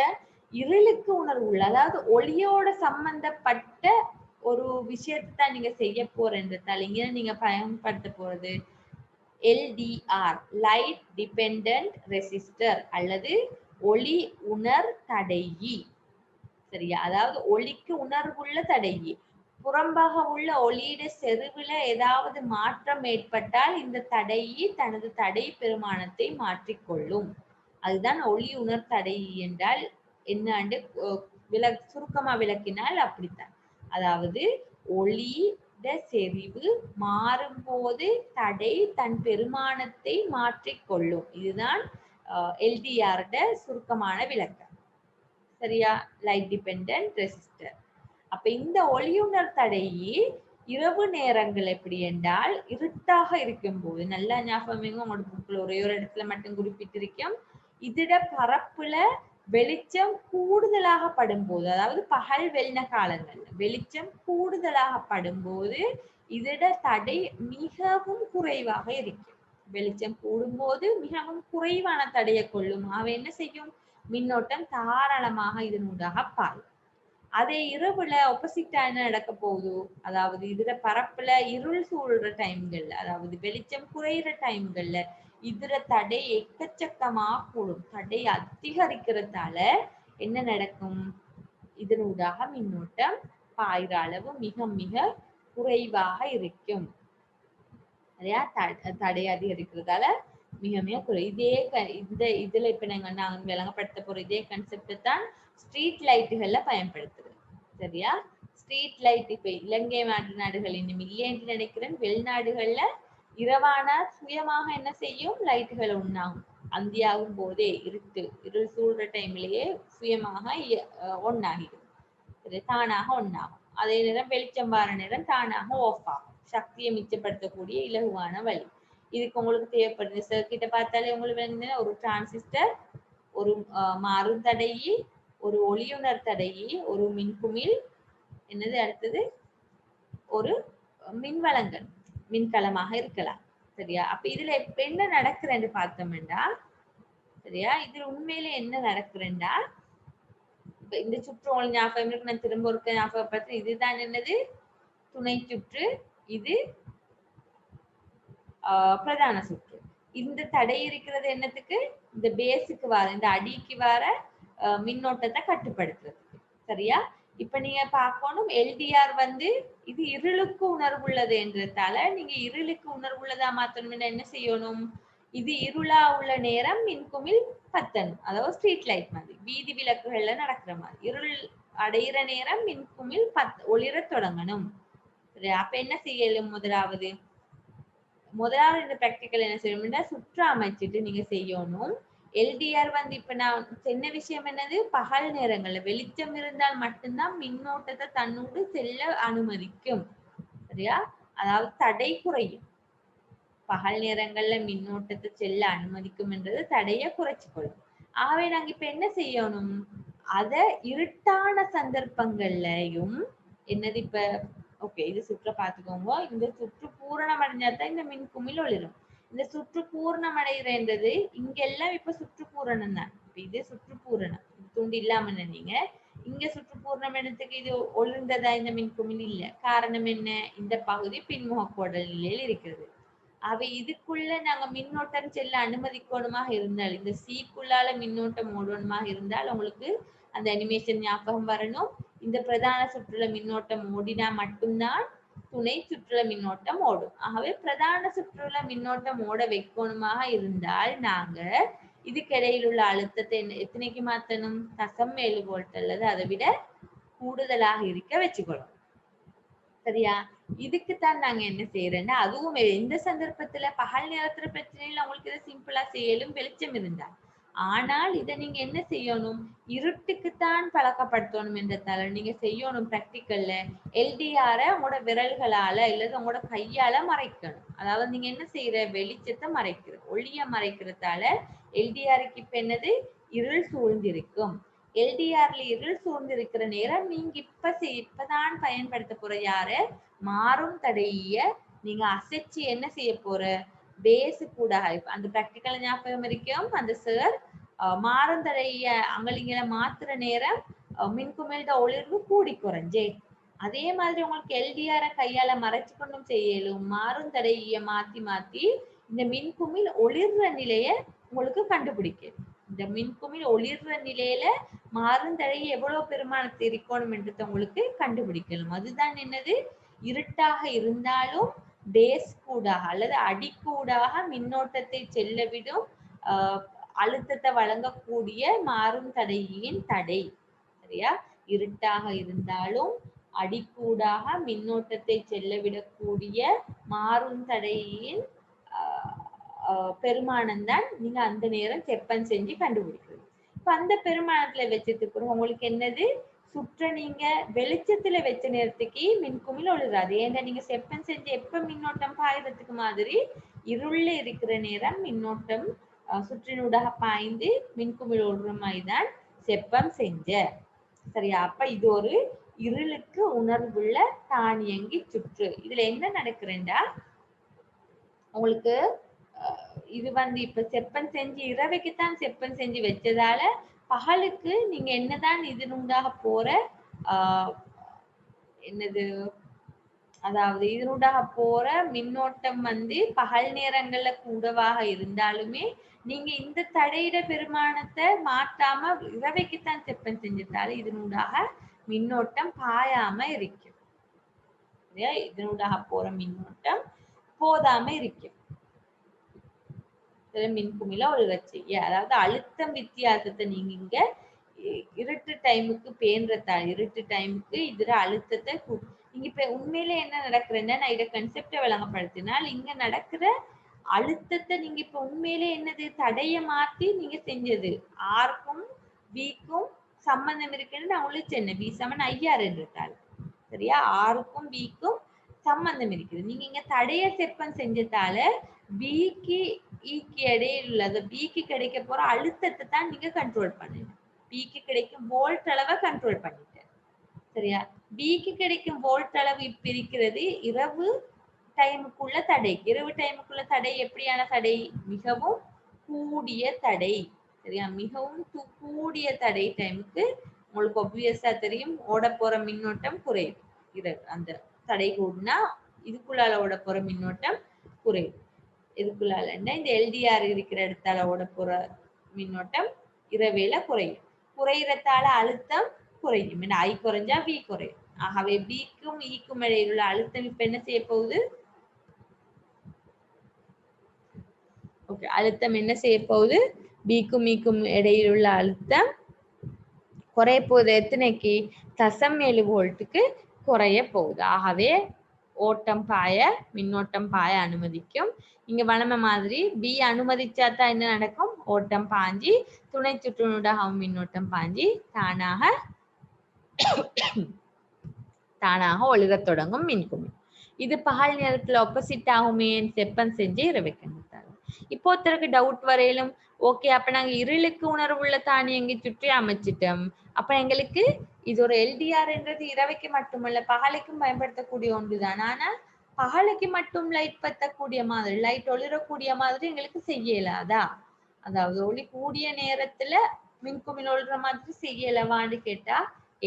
இருளுக்கு உணர்வு உள்ள, அதாவது ஒளியோட சம்பந்தப்பட்ட ஒரு விஷயத்தை தான் நீங்க செய்ய போறன்றதால இங்க நீங்க பயன்படுத்த போறது எல்டிஆர், லைட் டிபெண்டன்ட் ரெசிஸ்டர் அல்லது ஒளி உணர் தடையி. சரியா? அதாவது ஒளிக்கு உணர்வுள்ள தடையி. புறம்பாக உள்ள ஒளியிட செறிவுல ஏதாவது மாற்றம் ஏற்பட்டால் இந்த தடையி தனது தடை பெருமானத்தை மாற்றிக்கொள்ளும். அதுதான் ஒளி உணர் தடையி என்றால் என்னன்னு சுருக்கமா விளக்கினால் அப்படித்தான். அதாவது ஒளியிட செறிவு மாறும்போது தடை தன் பெருமானத்தை மாற்றிக்கொள்ளும். இதுதான் எல்டிஆர்ட சுருக்கமான விளக்கம். சரியா? Light dependent resistor. அப்ப இந்த ஒளியுணர் தடையி இரவு நேரங்கள் எப்படி என்றால் இருட்டாக இருக்கும் போது, நல்லா ஞாபகம் உங்களோட புக்ல ஒரே ஒரு இடத்துல மட்டும் குறிப்பிட்டிருக்கும், இதோட பரப்புல வெளிச்சம் கூடுதலாக படும்போது, அதாவது பகல் வெள்ள காலங்கள்ல வெளிச்சம் கூடுதலாக படும்போது இதோட தடை மிகவும் குறைவாக இருக்கும். வெளிச்சம் கூடும்போது மிகவும் குறைவான தடையை கொள்ளும். அவ என்ன செய்யும்? மின்னோட்டம் தாராளமாக இதனூடாக பாயும். அதே இரவுல ஆப்போசிட்டா என்ன நடக்க போகுது? அதாவது இதுல பரப்புல இருள் சூழ்ற டைம்கள்ல, அதாவது வெளிச்சம் குறையிற டைம்கள்ல இதுல தடை எக்கச்சக்கமா கூடும். தடை அதிகரிக்கிறதால என்ன நடக்கும்? இதனூடாக மின்னோட்டம் பாயிற அளவு மிக மிக குறைவாக இருக்கும். சரியா? தடை அதிகரிக்கிறதால மிக மிக குறை. இதுல இப்ப நாங்க விளங்கப்படுத்த போற இதே கான்செப்ட் தான் ஸ்ட்ரீட் லைட்டுகள்ல பயன்படுத்துறது. சரியா? ஸ்ட்ரீட் லைட் இப்ப இலங்கை நாடுகள் இன்னும் இல்லை என்று நினைக்கிறேன். வெளிநாடுகள்ல இரவான சுயமாக என்ன செய்யும்? லைட்டுகள் ஒண்ணாகும். அந்தியாகும் போதே இருள் சூழ்ற டைம்லயே சுயமாக ஒண்ணாகிடும். தானாக ஒண்ணாகும். அதே நேரம் வெளிச்சம் வார நேரம் தானாக ஆஃப் ஆகும். சக்தியை மிச்சப்படுத்தக்கூடிய இலகுவான வழி. இதுக்கு உங்களுக்கு தேவைப்படுது சர்க்கிட்ட பார்த்தாலே உங்களுக்கு ஒரு டிரான்சிஸ்டர், ஒரு மாறும் தடையி, ஒரு ஒளியுணர் தடையி, ஒரு மின்குமிழ், என்னது அடுத்தது ஒரு மின்வளங்கள், மின்கலமாக இருக்கலாம். சரியா? அப்ப இதுல என்ன நடக்குதுன்னு பார்த்தோம்னா, சரியா, இதுல உண்மையில என்ன நடக்குதுன்னா, இந்த சுற்று உங்களுக்கு ஞாபகம் இருக்கு, நான் திரும்ப ஒரு ஞாபகப்படுத்துறேன். இதுதான் என்னது? துணை சுற்று. இது பிரதான சுற்று. இந்த தடை இருக்கிறது என்னத்துக்கு? இந்த பேஸுக்கு வர, இந்த அடிக்கு வர மின்னோட்டத்தை கட்டுப்படுத்துறதுக்கு. சரியா? இப்ப நீங்க பார்க்கணும், எல்டிஆர் வந்து இது இருளுக்கு உணர்வுள்ளது என்றதால நீங்க இருளுக்கு உணர்வுள்ளதா மாத்தணும்னா என்ன செய்யணும்? இது இருளா உள்ள நேரம் மின்குமிழ் பத்தணும். அதாவது ஸ்ட்ரீட் லைட் மாதிரி, வீதி விளக்குகள்ல நடக்கிற மாதிரி. இருள் அடையிற நேரம் மின்குமிழ் ஒளிர தொடங்கணும். சரியா? அப்ப என்ன செய்யலும்? முதலாவது இந்த பிராக்டிக்கல் என்ன செய்யணும்னா, சுற்று அமைச்சிட்டு நீங்க செய்யணும். எல்டிஆர் வந்து இப்ப நான் சொன்ன விஷயம் என்னது? பகல் நேரங்கள்ல வெளிச்சம் இருந்தால் மட்டும்தான் மின்னோட்டத்தை தன்னோடு செல்ல அனுமதிக்கும். சரியா? அதாவது தடை குறையும். பகல் நேரங்கள்ல மின்னோட்டத்தை செல்ல அனுமதிக்கும் என்றது தடையை குறைச்சிக்கொள்ளும். ஆகவே நாங்க இப்ப என்ன செய்யணும்? அத இருட்டான சந்தர்ப்பங்கள்லயும் என்னது இப்ப ஓகே, இது சுற்ற பாத்துக்கோங்க. இந்த சுற்று பூரணம் அடைஞ்சாதான் இந்த மின்குமிழ் ஒளிரும். இந்த சுற்று பூரணம் அடைகிறன்றது இங்கெல்லாம் இப்ப சுற்று பூரணம் தான். இப்ப இது சுற்று பூரணம், தூண்டு இல்லாம நீங்க இங்க சுற்று பூரணம் இடத்துக்கு இது ஒளிர்ந்ததா இந்த மின்குமிழ் இல்ல. காரணம் என்ன? இந்த பகுதி பின்முக கோடல் நிலையில் இருக்கிறது. அவை இதுக்குள்ள நாங்க மின்னோட்டம் செல்ல அனுமதிக்கணுமாக இருந்தால், இந்த சீக்குள்ளால மின்னோட்டம் ஓடணுமாக இருந்தால் உங்களுக்கு அந்த அனிமேஷன் ஞாபகம் வரணும். இந்த பிரதான சுற்றுல மின்னோட்டம் ஓடினா மட்டும்தான் துணை சுற்றுல மின்னோட்டம் ஓடும். ஆகவே பிரதான சுற்றுல மின்னோட்டம் ஓட வைக்கணுமாக இருந்தால் நாங்க இதுக்கிடையில் உள்ள அழுத்தத்தை எத்தனைக்கு மாத்தணும்? 0.7 வோல்ட் அல்லது அதை விட கூடுதலாக இருக்க வச்சுக்கணும். சரியா? இதுக்குத்தான் நாங்க என்ன செய்யறோம்னா, அதுவும் எந்த சந்தர்ப்பத்துல பகல் நேரத்துல பிரச்சனை இல்லை, உங்களுக்கு இதை சிம்பிளா செய்யலும் வெளிச்சம் இருந்தா. ஆனால் இதை நீங்க என்ன செய்யணும்? இருட்டுக்குத்தான் பழக்கப்படுத்தணும் என்றதால நீங்க செய்யணும் பிராக்டிக்கல்ல எல்டிஆர உங்களோட விரல்களால இல்லது உங்களோட கையால மறைக்கணும். அதாவது நீங்க என்ன செய்யற? வெளிச்சத்தை மறைக்கிற, ஒளிய மறைக்கிறதால எல்டிஆருக்கு இப்ப என்னது? இருள் சூழ்ந்திருக்கும். எல்டிஆர்ல இருள் சூழ்ந்திருக்கிற நேரம் நீங்க இப்பதான் பயன்படுத்த போற யாரு? மாறும் தடைய நீங்க அசைச்சு என்ன செய்ய போற? பேஸு கூட அந்த பிராக்டிக்கல் ஞாபகம் இருக்கும். அந்த சார் மாறுந்தடைய அங்கலிங்களை மாத்துற நேரம் மின்குமிழ்ட ஒளிர்வு கூடி குறைஞ்சே. அதே மாதிரி உங்களுக்கு எல்டிஆர கையால மறைச்சு கொண்டும் செய்யலும் மாறுந்தடைய மாத்தி மாத்தி இந்த மின்குமிழ் ஒளிர்ற நிலைய உங்களுக்கு கண்டுபிடிக்கும். இந்த மின்குமிழ் ஒளிர்ற நிலையில மாறுந்தடைய எவ்வளவு பெருமானத்தை இருக்கணும் என்றதை உங்களுக்கு கண்டுபிடிக்கணும். அதுதான் என்னது, இருட்டாக இருந்தாலும் டேஸ் கூடாக அல்லது அடிக்கூடாக மின்னோட்டத்தை செல்லவிடும் அழுத்தத்தை வழங்கக்கூடிய மாறும் தடையின் தடை. சரியா? இருட்டாக இருந்தாலும் அடிக்கூடாக மின்னோட்டத்தை செல்லவிடக்கூடிய மாறும் தடையின் பெருமானம் தான் நீங்க அந்த நேரம் செப்பன் செஞ்சு கண்டுபிடிக்கிறது. இப்ப அந்த பெருமானத்துல வச்சதுக்கு பிறகு உங்களுக்கு என்னது, சுற்ற நீங்க வெளிச்சத்துல வச்ச நேரத்துக்கு மின்குமிழ் ஒளிராது. ஏன்னா நீங்க செப்பன் செஞ்சு எப்ப மின்னோட்டம் பாய்றதுக்கு மாதிரி இருள்ல இருக்கிற நேரம் மின்னோட்டம் சுற்றினூடாக பாய்ந்து மின்குமிழ் ஒளிர்ற மாதிரிதான் செப்பம் செஞ்ச. சரியா? அப்ப இது ஒரு இருளுக்கு உணர்வுள்ள தானியங்கி சுற்று. இதுல என்ன நடக்குறேன்டா, உங்களுக்கு இது இப்ப செப்பன் செஞ்சு இரவைக்குத்தான் செப்பன் செஞ்சு வச்சதால பகலுக்கு நீங்க என்னதான் இதனுண்டாக போற என்னது, அதாவது இதனுடாக போற மின்னோட்டம் பகல் நேரங்கள்ல கூடவாக இருந்தாலுமே நீங்க இந்த தடையிட பெருமானத்தை மாற்றாம இரவைக்குத்தான் செப்பன் செஞ்சதால இதனுடாக மின்னோட்டம் பாயாம இருக்கும். இதனுடாக போற மின்னோட்டம் போதாம இருக்கும். மின்குமிழ ஒளிரச் செய்ய, அதாவது அழுத்தம் வித்தியாசத்தை நீங்க இங்க இருட்டு டைமுக்கு பேன்றதால இருட்டு டைமுக்கு இதுல அழுத்தத்தை நீங்க இப்ப உண்மையில என்ன நடக்குறேன்னா, நான் இதை கன்செப்டை விளங்கப்படுத்தினால் இங்க நடக்கிற அழுத்தத்தை நீங்க இப்ப உண்மையிலே என்னது, தடைய மாத்தி நீங்க செஞ்சது ஆர்க்கும் பிக்கும் சம்பந்தம் இருக்குன்னு நான் உங்களுக்கு சொன்னேன். பி சமன் ஐஆர்ன்றதால. சரியா? ஆருக்கும் பிக்கும் சம்பந்தம் இருக்குது. நீங்க இங்க தடைய செப்பன் செஞ்சதால பிக்கு ஈக்கு இடையில உள்ள பிக்கு கிடைக்க போற அழுத்தத்தை தான் நீங்க கண்ட்ரோல் பண்ணுங்க. பிக்கு கிடைக்கும் வோல்ட் அளவை கண்ட்ரோல் பண்ணிட்டேன். சரியா? பிக்கு கிடைக்கும் வோல்ட் அளவு இப்ப இருக்கிறது இரவு டைமுக்குள்ள தடை. இரவு டைமுக்குள்ள தடை எப்படியான தடை? மிகவும் கூடிய தடை. சரியா? மிகவும் கூடிய தடை டைமுக்கு உங்களுக்கு ஒப்வியஸா தெரியும், ஓட போற மின்னோட்டம் குறையும். இரவு அந்த தடை கூடுனா இதுக்குள்ளால ஓட போற மின்னோட்டம் குறையும். இதுக்குள்ளால இந்த எல்டிஆர் இருக்கிற இடத்தால ஓட போற மின்னோட்டம் இரவேல குறையும். குறையறதால அழுத்தம் குறையும். ஐ குறைஞ்சா வி குறையும். ஆகவே பிக்கும் ஈக்கும் இடையில் உள்ள அழுத்தம் இப்ப என்ன செய்ய போகுது? ஓகே, அழுத்தம் என்ன செய்ய போகுது? பிக்கும் ஈக்கும் இடையில் உள்ள அழுத்தம் குறைய போகுது. எத்தனைக்கு? 0.7 வோல்ட்டுக்கு குறைய போகுது. ஆகவே ஓட்டம் பாய மின்னோட்டம் பாய அனுமதிக்கும். இங்க வளமை மாதிரி பி அனுமதிச்சாதான் என்ன நடக்கும்? ஓட்டம் பாஞ்சி துணை சுற்றுனூடாக மின்னோட்டம் பாஞ்சி தானாக ஒளிரத் தொடங்கும் மின்குமிழ். இது பகல் நேரத்துல ஆப்போசிட் ஆகுமே, செப்பன் செஞ்சு இரவைக்கணும். இப்போ ஒருத்தருக்கு டவுட் வரையிலும், ஓகே அப்ப நாங்க இருளுக்கு உணர்வுள்ள தானியங்கி சுற்றி அமைச்சிட்டோம், அப்ப எங்களுக்கு இது ஒரு எல்டிஆர் என்றது இரவைக்கு மட்டுமல்ல பகலுக்கும் பயன்படுத்தக்கூடிய ஒன்றுதான். ஆனா பகலுக்கு மட்டும் லைட் பத்தக்கூடிய மாதிரி, லைட் ஒளிரக்கூடிய மாதிரி எங்களுக்கு செய்யலாதா? அதாவது ஒளி கூடிய நேரத்துல மின்குமிழ் ஒளிர மாதிரி செய்யலவான்னு கேட்டா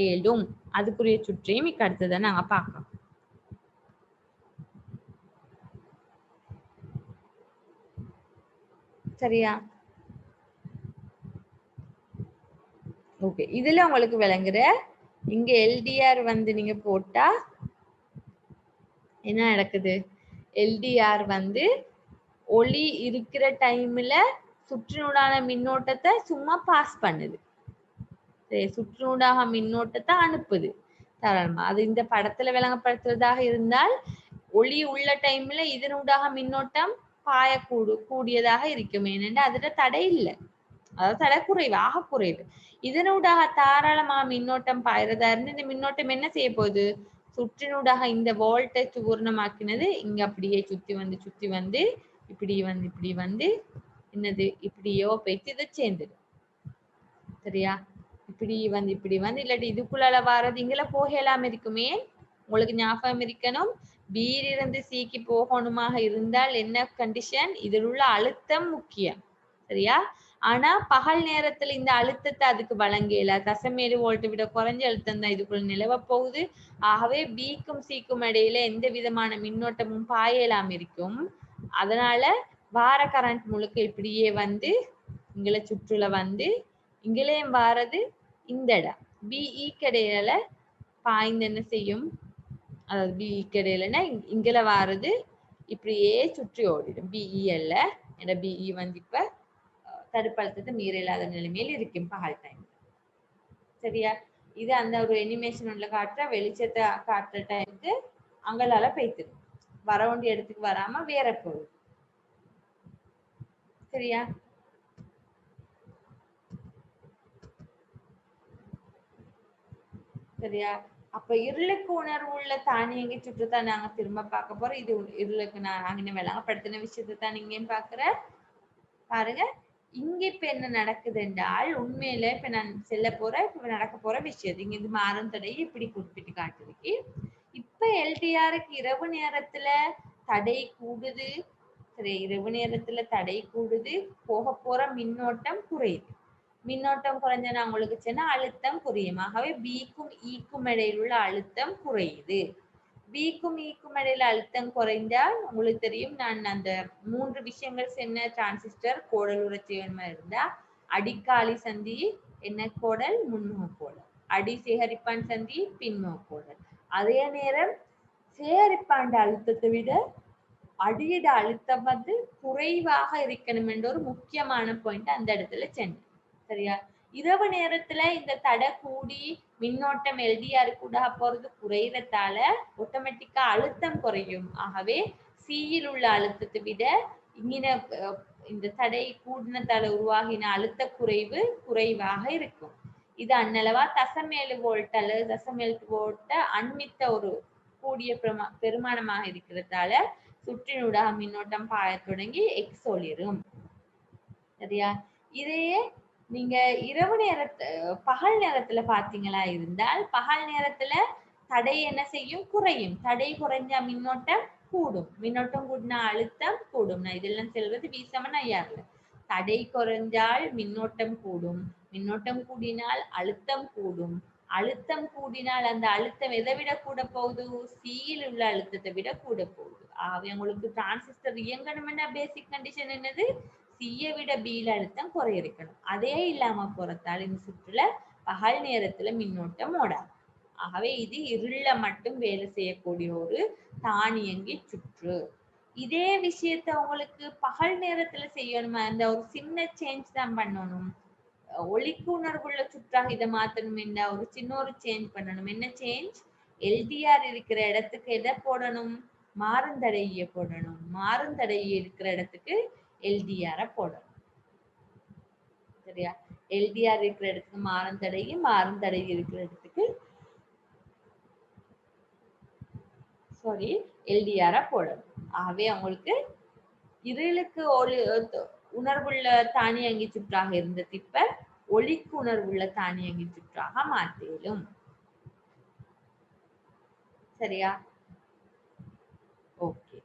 ஏலும். அதுக்குரிய சுற்றியும் இக்கு அடுத்ததை நாங்க பார்க்கலாம். சரியா? ஓகே, இதுல உங்களுக்கு விளங்குற இங்க எல்டிஆர் நீங்க போட்டா என்ன நடக்குது? எல்டிஆர் ஒளி இருக்கிற டைம்ல சுற்றினூடான மின்னோட்டத்தை சும்மா பாஸ் பண்ணுது. சுற்றினூடாக மின்னோட்டத்தை அனுப்புது தாராளமா. அது இந்த படத்துல விளங்கப்படுத்துவதாக இருந்தால் ஒளி உள்ள டைம்ல இதனூடாக மின்னோட்டம் கூடியதாக இருக்கும். ஏனென்றா அதுல தடை இல்லை, அதாவது தடை குறைவு, ஆக குறைவு. இதனூடாக தாராளமா மின்னோட்டம் பாயிறதா இருந்து இந்த மின்னோட்டம் என்ன செய்ய போகுது? சுற்றினூடாக இந்த வோல்டேஜ் பூர்ணமாக்கினது இங்க அப்படியே சுத்தி வந்து இப்படி என்னது இப்படியோ போயிட்டு இதை சேர்ந்துடு. சரியா? இப்படி இல்லாட்டி இதுக்குள்ளால வாரது இங்கல போகலாம் இருக்குமே. உங்களுக்கு ஞாபகம் இருக்கணும், பீரிலிருந்து சிக்கு போகணுமாக இருந்தால் என்ன கண்டிஷன்? இதில் உள்ள அழுத்தம் முக்கியம். சரியா? ஆனா பகல் நேரத்துல இந்த அழுத்தத்தை அதுக்கு வழங்கல. தசமேழு வோல்ட் விட குறைஞ்ச அழுத்தம் தான் இதுக்குள்ள நிலவ போகுது. ஆகவே பிக்கும் சிக்கும் இடையில எந்த விதமான மின்னோட்டமும் பாயலாம் இருக்கும். அதனால வார கரண்ட் முழுக்க இப்படியே வந்து இங்களை சுற்றுல வந்து இங்கேயும் வாரது இந்த இடம் பிஇ இடையில பாய்ந்து என்ன செய்யும், அதாவது பிஇ இடையிலன்னா இங்கல வாரது இப்படியே சுற்றி ஓடிடும். பிஇஎல்ல ஏன்னா பிஇ வந்து இப்ப தடுப்பழுத்தத்தை மீற இல்லாத நிலைமையில் இருக்கும் பகல் டைம். சரியா? இது அந்த ஒரு அனிமேஷன் உள்ள காட்டுற வெளிச்சத்தை காட்டுற டைமுக்கு அங்கலால போய்த்துடும். வர வேண்டிய இடத்துக்கு வராம வேற போகுது. சரியா? சரியா? அப்ப இருளுக்கு உணர்வு உள்ள தானியங்கி சுற்றுத்தான் நாங்க திரும்ப பார்க்க போறோம். இது இருளுக்கு நாங்க விளங்கப்படுத்தின விஷயத்தை தான் நீங்க பாக்குற பாருங்க. இங்க இப்ப என்ன நடக்குது என்றால் உண்மையில இப்ப நான் செல்ல போற இப்ப நடக்க போற விஷயம் இங்க இது மாறும் தடையை இப்படி குறிப்பிட்டு காட்டுருக்கு. இப்ப எல்டிஆருக்கு இரவு நேரத்துல தடை கூடுது. சரி, இரவு நேரத்துல தடை கூடுது, போக போற மின்னோட்டம் குறையுது. மின்னோட்டம் குறைஞ்சா உங்களுக்கு சொன்னா அழுத்தம் குறையும். ஆகவே பிக்கும் ஈக்கும் இடையில் உள்ள அழுத்தம் குறையுது. பிக்கும் ஈக்கும் இடையில அழுத்தம் குறைந்தால் உங்களுக்கு தெரியும், நான் அந்த 3 விஷயங்கள் சொன்ன டிரான்சிஸ்டர் கோடல் உரச்சேர்மா இருந்தா அடிக்காலி சந்தி என்ன கோடல், முன்முக கோடல், அடி சேகரிப்பான் சந்தி பின்முக கோடல். அதே நேரம் சேகரிப்பாண்ட அழுத்தத்தை விட அடியிட அழுத்தம் வந்து குறைவாக இருக்கணும் என்ற ஒரு முக்கியமான பாயிண்ட் அந்த இடத்துல சென்று. சரியா? இரவு நேரத்துல இந்த தடை கூடி மின்னோட்டம் எல்டிஆர் கூட போறது குறையறதால ஆட்டோமேட்டிக்கா அழுத்தம் குறையும். ஆகவே சியில் உள்ள அழுத்தத்தை விட இங்கின இந்த தடை கூடினத்தால உருவாகின அழுத்த குறைவு குறைவாக இருக்கும். இது அன்னளவா தசமேழு வோல்ட் அல்லது தசமேழு வோல்ட்ட அண்மித்த ஒரு கூடிய பெருமானமாக இருக்கிறதால சுற்றினூடாக மின்னோட்டம் பாய தொடங்கி எக்ஸ் ஒளிரும். சரியா? இதையே நீங்க இரவு பகல் நேரத்துல பாத்தீங்களா இருந்தால் பகல் நேரத்துல தடை என்ன செய்யும், குறையும். தடை குறைஞ்சா மின்னோட்டம் கூடும். மின்னோட்டம் கூடினா அழுத்தம் கூடும். நான் இதெல்லாம் செல்வது வீசமன் தடை குறைஞ்சால் மின்னோட்டம் கூடும். மின்னோட்டம் கூடினால் அழுத்தம் கூடும். அழுத்தம் கூடினால் அந்த அழுத்தம் எதை விட கூட போகுது, சியில் உள்ள அழுத்தத்தை விட கூட போகுது. ஆகவே உங்களுக்கு டிரான்சிஸ்டர் இயங்கணும்னா பேசிக் கண்டிஷன் என்னது, சியை விட பியில் அழுத்தம் குறை இருக்கணும். அதே இல்லாம போறதால் இந்த சுற்றுல பகல் நேரத்துல மின்னோட்டம் ஓடாது. ஆகவே இது இருள மட்டும் வேலை செய்யக்கூடிய ஒரு தானியங்கி சுற்று. இதே விஷயத்த உங்களுக்கு பகல் நேரத்துல செய்யணுமா, அந்த ஒரு சின்ன சேஞ்ச் தான் பண்ணணும். ஒளிக்கு உணர்வுள்ள சுற்றாக இதை மாத்தணும் என்ன ஒரு சின்ன ஒரு சேஞ்ச் பண்ணணும். என்ன சேஞ்ச்? எல்டிஆர் இருக்கிற இடத்துக்கு எதை போடணும், மாறுந்தடையை போடணும். மாறுந்தடையை இருக்கிற இடத்துக்கு எல்டிஆர போடணும். சரியா? எல்டிஆர் இருக்கிற இடத்துக்கு மாறுந்தடையும், மாறுந்தடை இருக்கிற இடத்துக்கு எல்டிஆர போடணும். ஆகவே அவங்களுக்கு இருளுக்கு உணர்வுள்ள தானியங்கி சுற்றாக இருந்த இப்ப ஒளிக்கு உணர்வுள்ள தானியங்கி சுற்றாக மாற்றிடும். சரியா? ஓகே.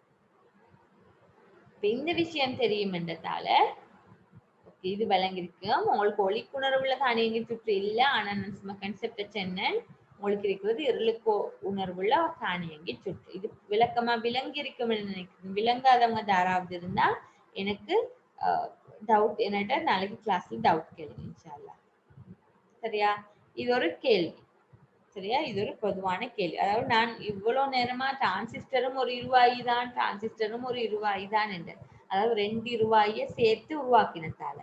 இந்த விஷயம் தெரியும் என்றதால இது விளங்கிருக்கு. உங்களுக்கு ஒளிக்குணர்வுள்ள தானியங்கி சுற்று இல்ல, ஆனா நான் சும்மா கன்செப்ட் சொன்னேன். உங்களுக்கு இருக்கிறது இருளுக்கு உணர்வுள்ள தானியங்கி சுற்று. இது விளக்கமா விளங்கி இருக்கும் நினைக்கிறேன். விளங்காதவங்க யாராவது இருந்தா எனக்கு டவுட் என்னட்ட நாளைக்கு கிளாஸ்ல டவுட் கேளுங்க இன்ஷா அல்லாஹ். சரியா? இது ஒரு கேள்வி. சரியா? இது ஒரு பொதுவான கேள்வி. அதாவது நான் இவ்வளவு நேரமா டிரான்சிஸ்டரும் ஒரு இருவாயி தான், டிரான்சிஸ்டரும் ஒரு இருவாயி தான் என்று, அதாவது 2 இருவாயை சேர்த்து உருவாக்கினதால.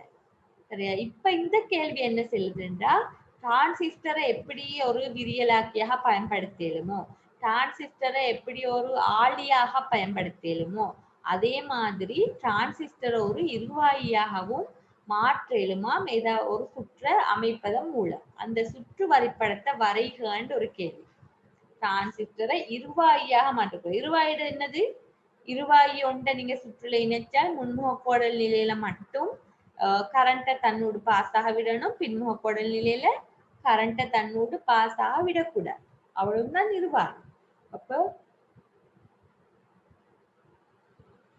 சரியா? இப்ப இந்த கேள்வி என்ன சொல்லுதுன்றா, டிரான்சிஸ்டரை எப்படி ஒரு விரியலாக்கியாக பயன்படுத்தலுமோ, டிரான்சிஸ்டரை எப்படி ஒரு ஆளியாக பயன்படுத்தலுமோ, அதே மாதிரி டிரான்சிஸ்டரை ஒரு இருவாயியாகவும் மாற்றலுமாம் ஏதாவது ஒரு சுற்றை அமைப்பதன் மூலம். அந்த சுற்று வரைபடத்தை வரைகன்னு ஒரு கேள்வி. டிரான்சிஸ்டரை இருவாயியாக மாற்றப்படும். இருவாயிட என்னது? இருவாயி ஒன்றை நீங்க சுற்றுல இணைச்சால் முன்முக கோடல் நிலையில மட்டும் கரண்ட்டை தன்னோடு பாஸாக விடணும், பின்முக கோடல் நிலையில கரண்ட்டை தன்னோடு பாஸாக விடக்கூடாது. அவ்வளவுதான் இருவாயி. அப்போ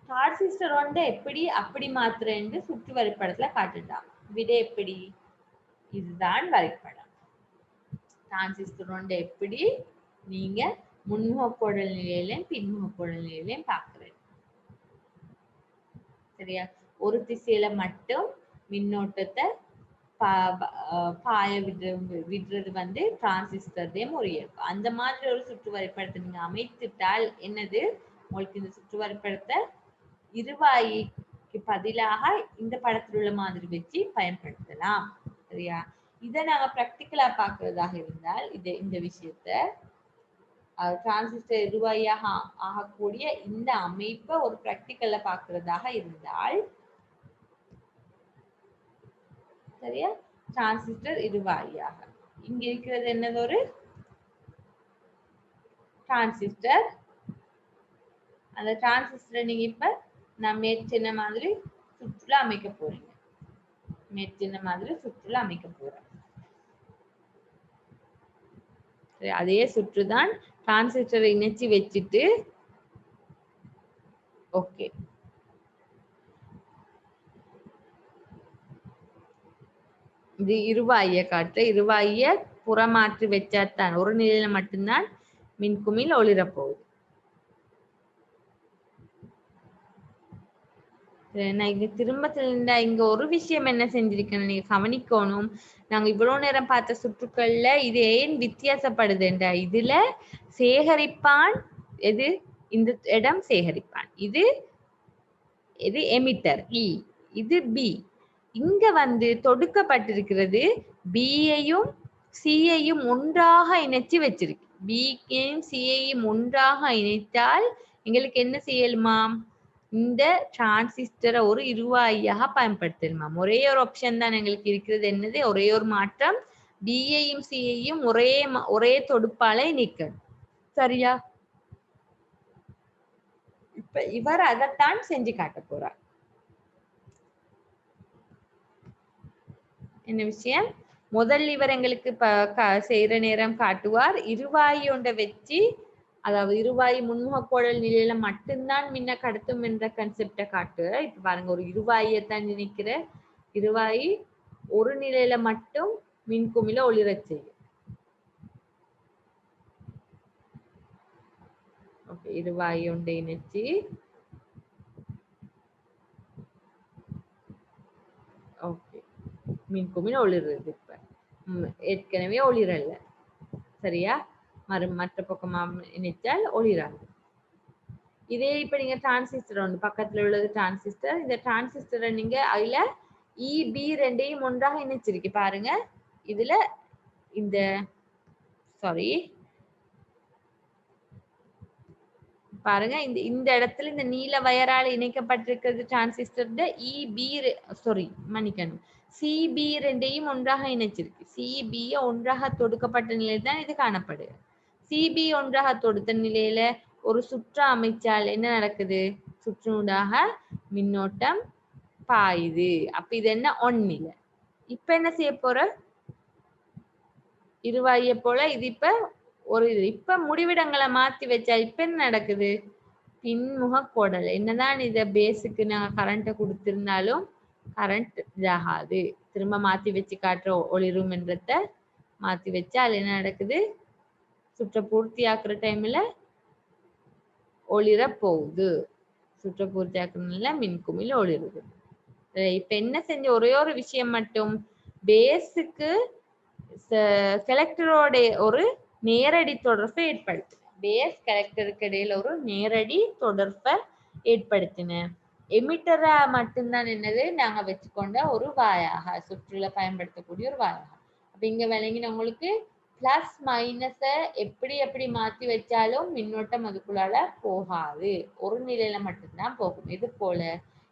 டிரான்சிஸ்டர் ஒன்றை எப்படி அப்படி மாத்துறேன்னு சுற்று வரைபடத்துல காட்டுட்டான். விடை எப்படி? இதுதான் வரைபடம். டிரான்சிஸ்டர் ஒன்றை எப்படி நீங்க முன்முகக்கோடல் நிலையிலையும் பின்முகக்கோடல் நிலையிலையும் பார்க்கிறேன். சரியா? ஒரு திசையில மட்டும் மின்னோட்டத்தை பாய விடுறது வந்து டிரான்சிஸ்டர்லயும் ஒரு இயல்பு. அந்த மாதிரி ஒரு சுற்று வரைபடத்தை நீங்க அமைத்துட்டால் என்னது, உங்களுக்கு இந்த சுற்று வரைபடத்தை இருவாய்க்கு பதிலாக இந்த படத்தில் உள்ள மாதிரி வச்சு பயன்படுத்தலாம். சரியா? இதை நாங்க பிராக்டிக்கலா பாக்குறதாக இருந்தால் இந்த விஷயத்த டிரான்சிஸ்டர் இருவாயாக ஆகக்கூடிய இந்த அமைப்பை ஒரு பிராக்டிக்கல்ல பாக்குறதாக இருந்தால், சரியா, டிரான்சிஸ்டர் இருவாயாக இங்க இருக்கிறது என்னது, ஒரு டிரான்சிஸ்டர். அந்த டிரான்சிஸ்டரை நீங்க இப்ப நான் மேற்சின்ன மாதிரி சுற்றுலா அமைக்க போறீங்க. மேற்சின்ன மாதிரி சுற்றுலா அமைக்க போறேன். அதே சுற்றுதான் டிரான்சிஸ்டரை இணைச்சி வச்சுட்டு, ஓகே, இது இருவாய காற்று. இருவாய புறமாற்றி வச்சாத்தான் ஒரு நிலையில மட்டும்தான் மின்குமிழ் ஒளிர போகுது. நான் இங்க திரும்ப இங்க ஒரு விஷயம் என்ன செஞ்சிருக்கேன் நீங்க கவனிக்கணும். நாங்க இவ்வளவு நேரம் பார்த்த சுற்றுக்கள்ல இது ஏன் வித்தியாசப்படுதுண்டா, இதுல சேகரிப்பான் எது, இந்த இடம் சேகரிப்பான், இது எமிட்டர் இ, இது பி. இங்க வந்து தொடுக்கப்பட்டிருக்கிறது பியையும் சியையும் ஒன்றாக இணைச்சு வச்சிருக்கு. பியையும் சியையும் ஒன்றாக இணைத்தால் எங்களுக்கு என்ன செய்யலுமாம், இந்த டிரான்சிஸ்டரை ஒரு இருவாயாக பயன்படுத்தலுமாம். ஒரே ஒரு ஆப்ஷன் தான் எங்களுக்கு இருக்கிறது. என்னது, ஒரே ஒரு மாற்றம், பியையும் சியையும் ஒரே தொடுப்பாலை நீக்கணும். சரியா? இப்ப இவர் அதைத்தான் செஞ்சு காட்ட போறார். என்ன விஷயம், முதல் இவர் எங்களுக்கு செய்யற நேரம் காட்டுவார், இருவாயி ஒன்றை வச்சு, அதாவது இருவாயி முன்முகக்கோடல் நிலையில மட்டும்தான் மின்ன கடத்தும் என்ற கன்செப்டை காட்டு. இப்ப பாருங்க, ஒரு இருவாயத்தான் நினைக்கிற, இருவாயி ஒரு நிலையில மட்டும் மின்குமிழ ஒளிரச் செய்யும். ஓகே, இருவாயி ஒன்றை இணைச்சு, ஓகே, மின்குமிழ் ஒளிர்றது. இப்ப ஏற்கனவே ஒளிரல, சரியா, மற்ற பக்கமா இணைச்சால் ஒளிராது. இதே இப்ப நீங்க டிரான்சிஸ்டர் ஒன்று பக்கத்துல உள்ளது டிரான்சிஸ்டர். இந்த டிரான்சிஸ்டரை நீங்க அதுல இபி ரெண்டையும் ஒன்றாக இணைச்சிருக்கு பாருங்க. இதுல இந்த சாரி பாருங்க, இந்த இடத்துல இந்த நீல வயரால் இணைக்கப்பட்டிருக்கிறது டிரான்சிஸ்டர் இபி, சாரி மன்னிக்கணும், சிபி ரெண்டையும் ஒன்றாக இணைச்சிருக்கு. சிபியை ஒன்றாக தொடுக்கப்பட்ட நிலையில் தான் இது காணப்படுது. சிபி ஒன்றாக தொடுத்த நிலையில ஒரு சுற்று அமைச்சால் என்ன நடக்குது, சுற்றுனூடாக மின்னோட்டம் பாயுது. அப்ப இது என்ன, ஒன்னில. இப்ப என்ன செய்ய போற, இருவாய போல இது இப்ப ஒரு இது. இப்ப முடிவிடங்களை மாத்தி வச்சா இப்ப என்ன நடக்குது, பின்முக கோடல். என்னதான் இத பேஸுக்கு நாங்க கரண்ட்டை கொடுத்திருந்தாலும் கரண்ட் இதாகாது. திரும்ப மாத்தி வச்சு காட்டுற ஒளிரும் என்றத மாத்தி வச்சா அது என்ன நடக்குது, சுற்ற பூர்த்தி ஆக்குற டைம்ல ஒளிர போகுது. சுற்ற பூர்த்தி ஆக்குறதுல மின்குமிழ் ஒளிருது. இப்ப என்ன செஞ்ச ஒரே ஒரு விஷயம் மட்டும், பேஸுக்கு கலெக்டரோட ஒரு நேரடி தொடர்பை ஏற்படுத்தின. பேஸ் கலெக்டருக்கு இடையில ஒரு நேரடி தொடர்பை ஏற்படுத்தின. எமிட்டரா மட்டும்தான் என்னது, நாங்க வச்சுக்கொண்ட ஒரு வாயாக, சுற்றுல பயன்படுத்தக்கூடிய ஒரு வாயாக. அப்ப இங்க விளங்கினவங்களுக்கு பிளஸ் மைனஸ எப்படி மாத்தி வச்சாலும் மின்னோட்டம் அதுக்குள்ளால போகாது, ஒரு நிலையில மட்டும்தான் போகும். இது போல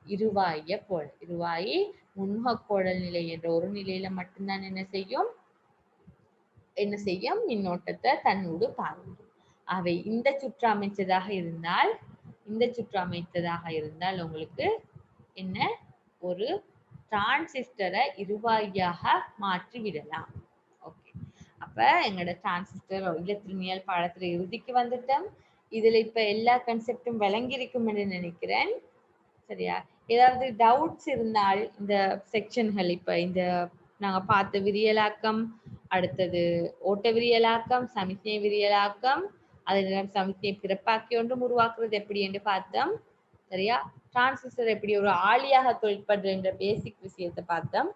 இருவாய போல, இருவாயி முன்முகக்கோடல் நிலை என்ற ஒரு நிலையில மட்டும்தான் என்ன செய்யும், மின்னோட்டத்தை தன்னோடு பாய்விடும். அவை இந்த சுற்று அமைச்சதாக இருந்தால் உங்களுக்கு என்ன, ஒரு டிரான்சிஸ்டரை இருவாயாக மாற்றி விடலாம். ஓகே, அப்ப எங்களோட டிரான்சிஸ்டர் இலத்திரனியல் பாடத்துல இறுதிக்கு வந்துட்டோம். இதுல இப்ப எல்லா கன்செப்டும் விளங்கி இருக்கும் என்று நினைக்கிறேன். சரியா? ஏதாவது டவுட்ஸ் இருந்தால் இந்த செக்ஷன்கள் இப்ப இந்த நாங்க பார்த்த விரியலாக்கம், அடுத்தது ஓட்ட விரியலாக்கம், சமிக்ஞை விரியலாக்கம், அதில் சமிக்ஞை பிறப்பாக்கி ஒன்றும் உருவாக்குறது எப்படி என்று பார்த்தோம். சரியா? டிரான்சிஸ்டர் எப்படி ஒரு ஆளியாக தொழிற்படுற என்ற பேசிக் விஷயத்தை பார்த்தோம்.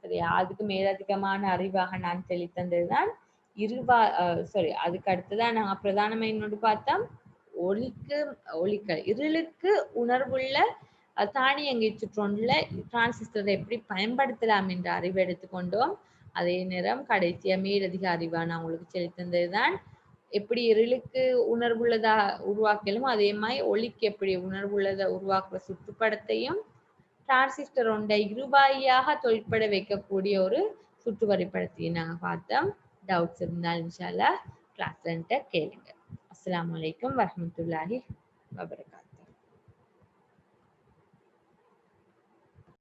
சரியா? அதுக்கு மேலதிகமான அறிவாக நான் சொல்லித் தந்ததுதான் அதுக்கு அடுத்துதான் நாங்க பிரதானமா இன்னொன்று பார்த்தோம். இருளுக்கு உணர்வுள்ள தானியங்கி சுற்றொன்றுல டிரான்சிஸ்டரை எப்படி பயன்படுத்தலாம் என்ற அறிவை எடுத்துக்கொண்டோம். அதே நேரம் கடைசியா மேலதிக அறிவா நான் உங்களுக்கு சொல்லித் தந்ததுதான் எப்படி இருளுக்கு உணர்வுள்ளதா உருவாக்கலும் அதே மாதிரி ஒளிக்கு எப்படி உணர்வுள்ளதை உருவாக்குற சுற்றுப்படத்தையும் டிரான்சிஸ்டர் ஒன்றை இருபாயாக தொழிற்பட வைக்கக்கூடிய ஒரு சுற்று வரைபடத்தையும் நாங்க பார்த்தோம். டவுட்ஸ் இருந்தால் இன்ஷா அல்லாஹ் கிளாஸ்ல கேளுங்க. அஸ்ஸலாமு அலைக்கும் வரஹ்மத்துல்லாஹி வபரகாத்துஹு.